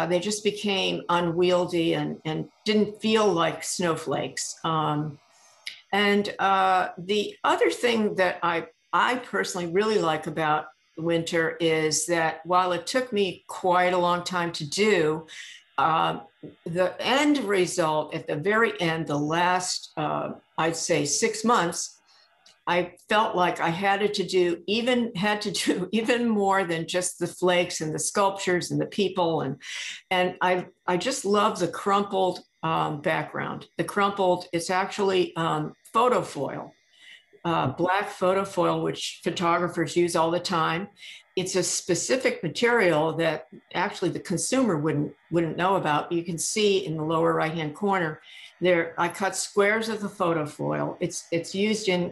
they just became unwieldy and didn't feel like snowflakes. And the other thing that I personally really like about winter is that while it took me quite a long time to do, the end result at the very end, the last, I'd say 6 months, I felt like I had to do even more than just the flakes and the sculptures and the people. And I just love the crumpled background. The crumpled, it's actually photo foil, black photo foil, which photographers use all the time. It's a specific material that actually the consumer wouldn't know about. You can see in the lower right-hand corner there, I cut squares of the photo foil. It's used in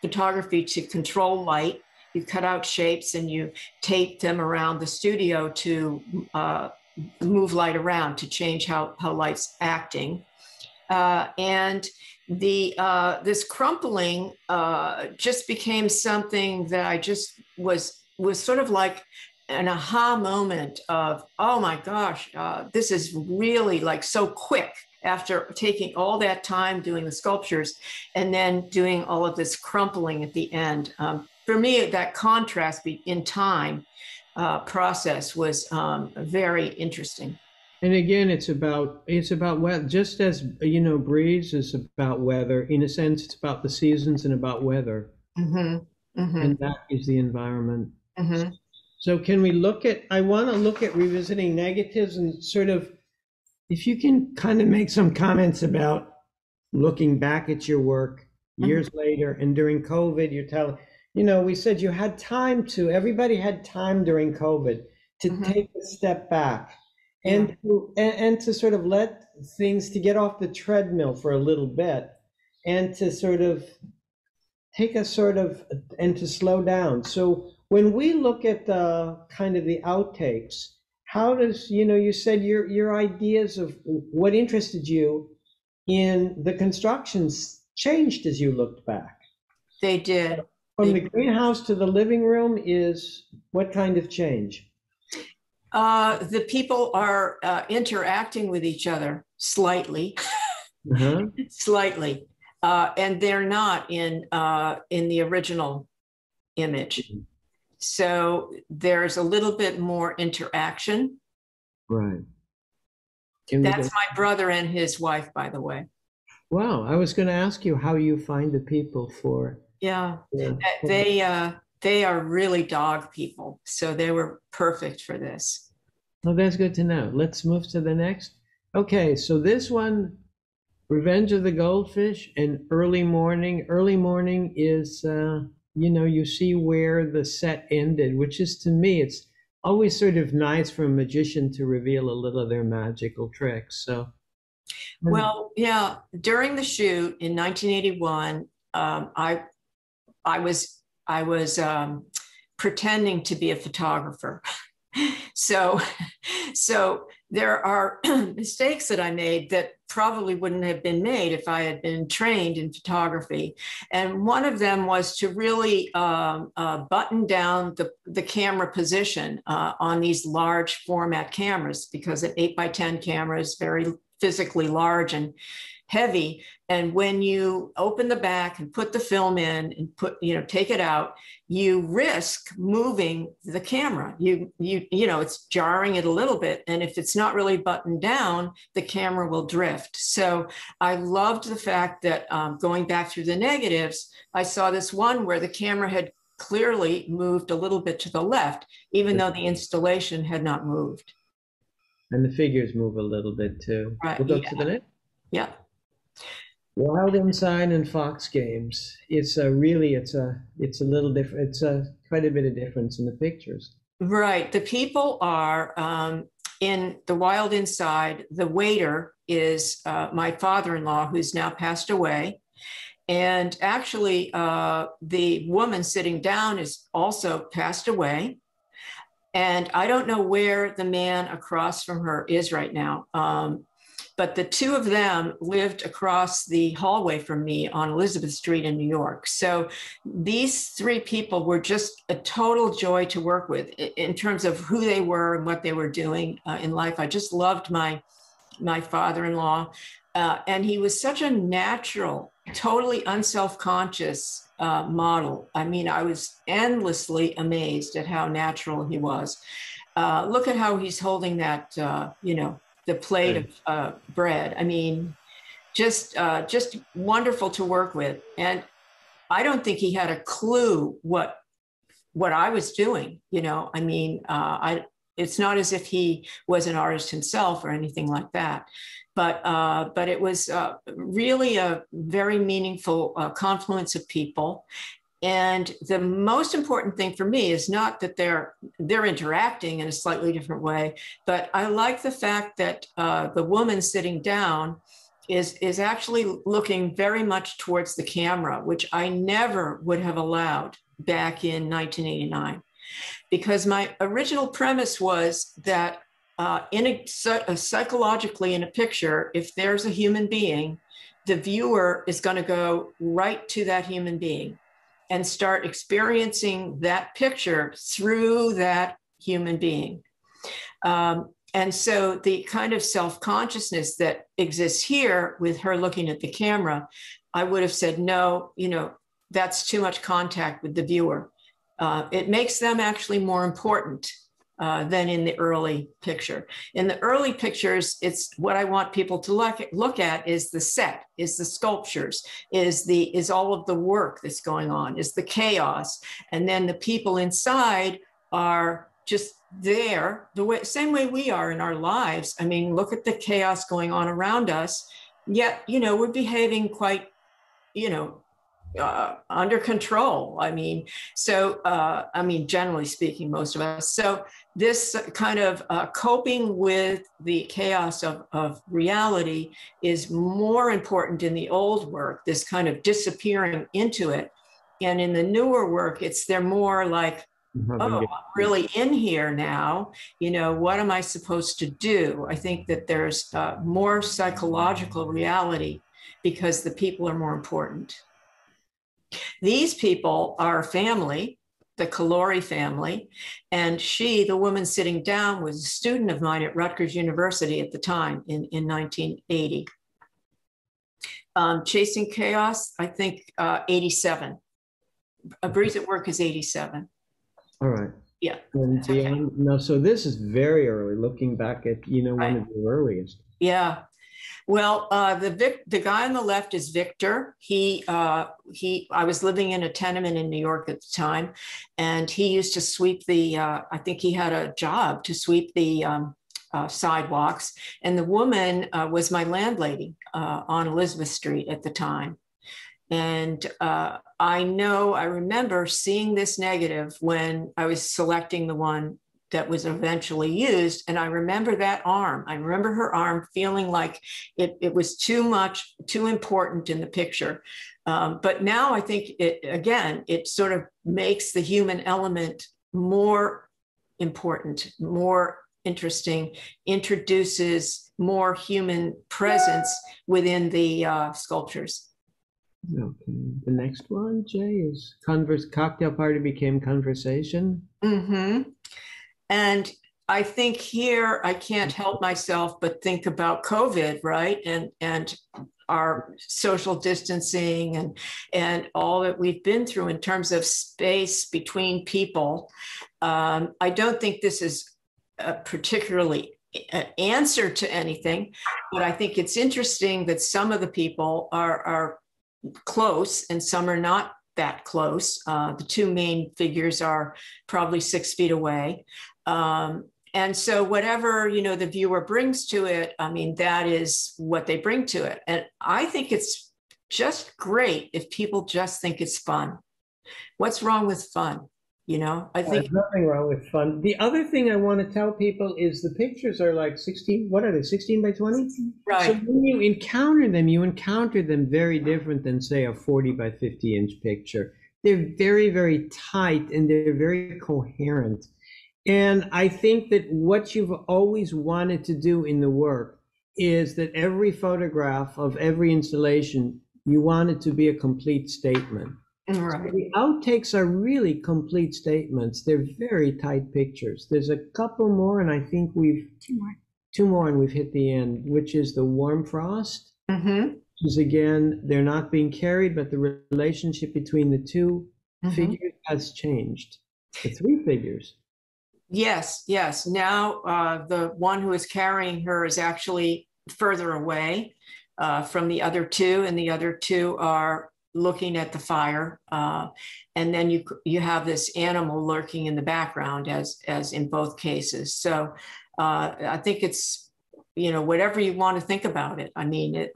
photography to control light. You cut out shapes and you tape them around the studio to move light around, to change how light's acting. And this crumpling just became something that I just was sort of like an aha moment of, oh my gosh, this is really like so quick, after taking all that time doing the sculptures and then doing all of this crumpling at the end. For me, that contrast in time process was very interesting. And again, it's about weather, just as breeze is about weather. In a sense, it's about the seasons and about weather. Mm-hmm. Mm-hmm. And that is the environment. Mm-hmm. So can we I want to look at revisiting negatives and sort of if you can kind of make some comments about looking back at your work years later and during COVID, you're telling, we said you had time to, everybody had time during COVID to take a step back and to sort of let things, to get off the treadmill for a little bit and to sort of take a sort of, and to slow down. So when we look at the kind of the outtakes, how does, you said your ideas of what interested you in the constructions changed as you looked back? They did. From the greenhouse to the living room is what kind of change? The people are interacting with each other slightly, slightly, and they're not in the original image. So there's a little bit more interaction. Right. That's my brother and his wife, by the way. Wow, I was going to ask you how you find the people for. Yeah, they are really dog people, so they were perfect for this. Oh, that's good to know. Let's move to the next. Okay, so this one, Revenge of the Goldfish and Early Morning. Early Morning is, you see where the set ended, which is, to me, it's always sort of nice for a magician to reveal a little of their magical tricks. So, well, yeah, during the shoot in 1981, I was pretending to be a photographer. So there are mistakes that I made that probably wouldn't have been made if I had been trained in photography. And one of them was to really button down the camera position on these large format cameras, because an 8x10 camera is very physically large and heavy. And when you open the back and put the film in and take it out, you risk moving the camera. It's jarring it a little bit. And if it's not really buttoned down, the camera will drift. So I loved the fact that going back through the negatives, I saw this one where the camera had clearly moved a little bit to the left, even though the installation had not moved. And the figures move a little bit too. Right. We'll go to the next. Yeah. Wild Inside and Fox Games. It's a little different. It's quite a bit of difference in the pictures. Right. The people are in the Wild Inside. The waiter is my father-in-law, who's now passed away. And actually, the woman sitting down is also passed away. And I don't know where the man across from her is right now. But the two of them lived across the hallway from me on Elizabeth Street in New York. So these three people were just a total joy to work with in terms of who they were and what they were doing in life. I just loved my father-in-law. And he was such a natural, totally unself-conscious model. I mean, I was endlessly amazed at how natural he was. Look at how he's holding that, the plate of bread. I mean, just wonderful to work with. And I don't think he had a clue what I was doing. I mean, it's not as if he was an artist himself or anything like that. But it was really a very meaningful confluence of people. And the most important thing for me is not that they're interacting in a slightly different way, but I like the fact that the woman sitting down is actually looking very much towards the camera, which I never would have allowed back in 1989. Because my original premise was that psychologically in a picture, if there's a human being, the viewer is going to go right to that human being and start experiencing that picture through that human being. And so the kind of self-consciousness that exists here with her looking at the camera, I would have said, no, that's too much contact with the viewer. It makes them actually more important than in the early picture. In the early pictures, it's what I want people to look at is the set, is the sculptures, is all of the work that's going on, is the chaos. And then the people inside are just there, same way we are in our lives. I mean, look at the chaos going on around us, yet, we're behaving quite, under control. I mean, generally speaking, most of us. So this kind of coping with the chaos of reality is more important in the old work, this kind of disappearing into it. And in the newer work, they're more like, oh, I'm really in here now. What am I supposed to do? I think that there's more psychological reality because the people are more important. These people are family, the Calori family, and the woman sitting down, was a student of mine at Rutgers University at the time in 1980. Chasing Chaos, I think 87. A Breeze at Work is 87. All right. Yeah. And beyond, okay. No, so this is very early, looking back at, right. One of the earliest. Yeah. Well, the guy on the left is Victor. I was living in a tenement in New York at the time, and he used to sweep I think he had a job to sweep the sidewalks. And the woman was my landlady on Elizabeth Street at the time. And I remember seeing this negative when I was selecting the one that was eventually used. And I remember that arm. I remember her arm feeling like it was too much, too important in the picture. But now I think it sort of makes the human element more important, more interesting, introduces more human presence within the sculptures. Okay. The next one, Jay, is cocktail party became conversation. Mm-hmm. And I think here I can't help myself but think about COVID, right? And our social distancing and all that we've been through in terms of space between people. I don't think this is particularly an answer to anything, but I think it's interesting that some of the people are close and some are not that close. The two main figures are probably 6 feet away. And so whatever, the viewer brings to it, I mean, that is what they bring to it. And I think it's just great if people just think it's fun. What's wrong with fun? I think there's nothing wrong with fun. The other thing I want to tell people is the pictures are like 16, what are they, 16 by 20? Right. So when you encounter them very different than, say, a 40 by 50 inch picture. They're very, very tight and they're very coherent. And I think that what you've always wanted to do in the work is that every photograph of every installation, you want it to be a complete statement. Right. So the outtakes are really complete statements. They're very tight pictures. There's a couple more, and I think we've two more, and we've hit the end, which is the warm frost. Mm-hmm. Which is, again, they're not being carried, but the relationship between the two figures has changed. The three figures. Yes. Now the one who is carrying her is actually further away from the other two, and the other two are looking at the fire, and then you have this animal lurking in the background, as in both cases. So I think it's whatever you want to think about it. I mean,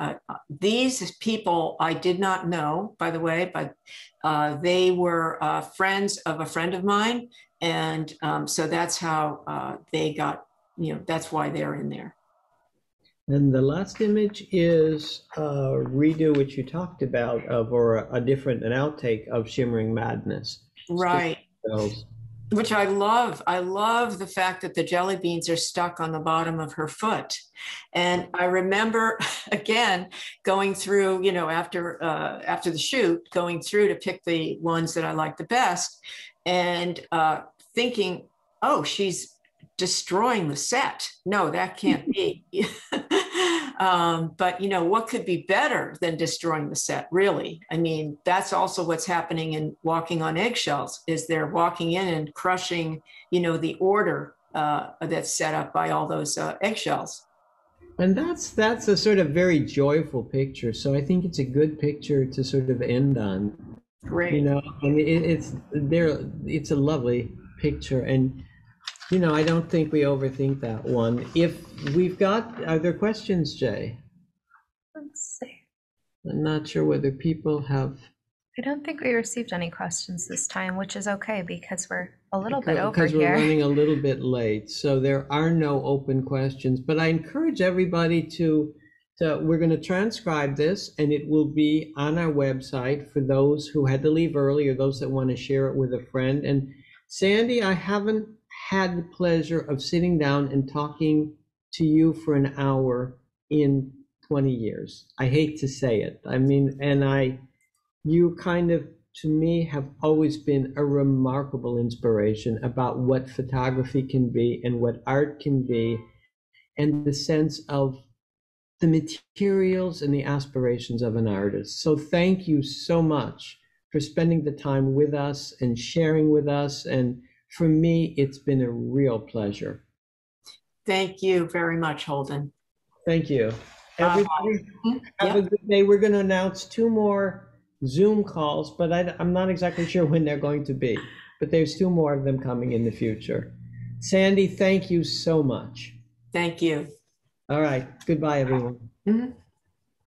these people I did not know, by the way, but they were friends of a friend of mine, and so that's how they got. That's why they're in there. And the last image is a redo, which you talked about, or an outtake of Shimmering Madness. Right. Which I love. I love the fact that the jelly beans are stuck on the bottom of her foot. And I remember, again, going through, after the shoot, going through to pick the ones that I like the best and thinking, oh, she's destroying the set. No, that can't be. But what could be better than destroying the set, really? I mean, that's also what's happening in Walking on Eggshells, is they're walking in and crushing, the order that's set up by all those eggshells. And that's a sort of very joyful picture. So I think it's a good picture to sort of end on. Great. I mean, it's a lovely picture. And I don't think we overthink that one. Are there questions, Jay? Let's see. I'm not sure whether people have. I don't think we received any questions this time, which is okay because we're a little bit over Because we're here. running a little bit late, so there are no open questions. But I encourage everybody we're going to transcribe this, and it will be on our website for those who had to leave early or those that want to share it with a friend. And Sandy, I haven't had the pleasure of sitting down and talking to you for an hour in 20 years. I hate to say it. I mean, you kind of, to me, have always been a remarkable inspiration about what photography can be and what art can be, and the sense of the materials and the aspirations of an artist. So thank you so much for spending the time with us and sharing with us. And for me, it's been a real pleasure. Thank you very much, Holden. Thank you. Everybody, have Yep. a good day. We're going to announce 2 more Zoom calls, but I'm not exactly sure when they're going to be. But there's 2 more of them coming in the future. Sandy, thank you so much. Thank you. All right. Goodbye, everyone. Mhm.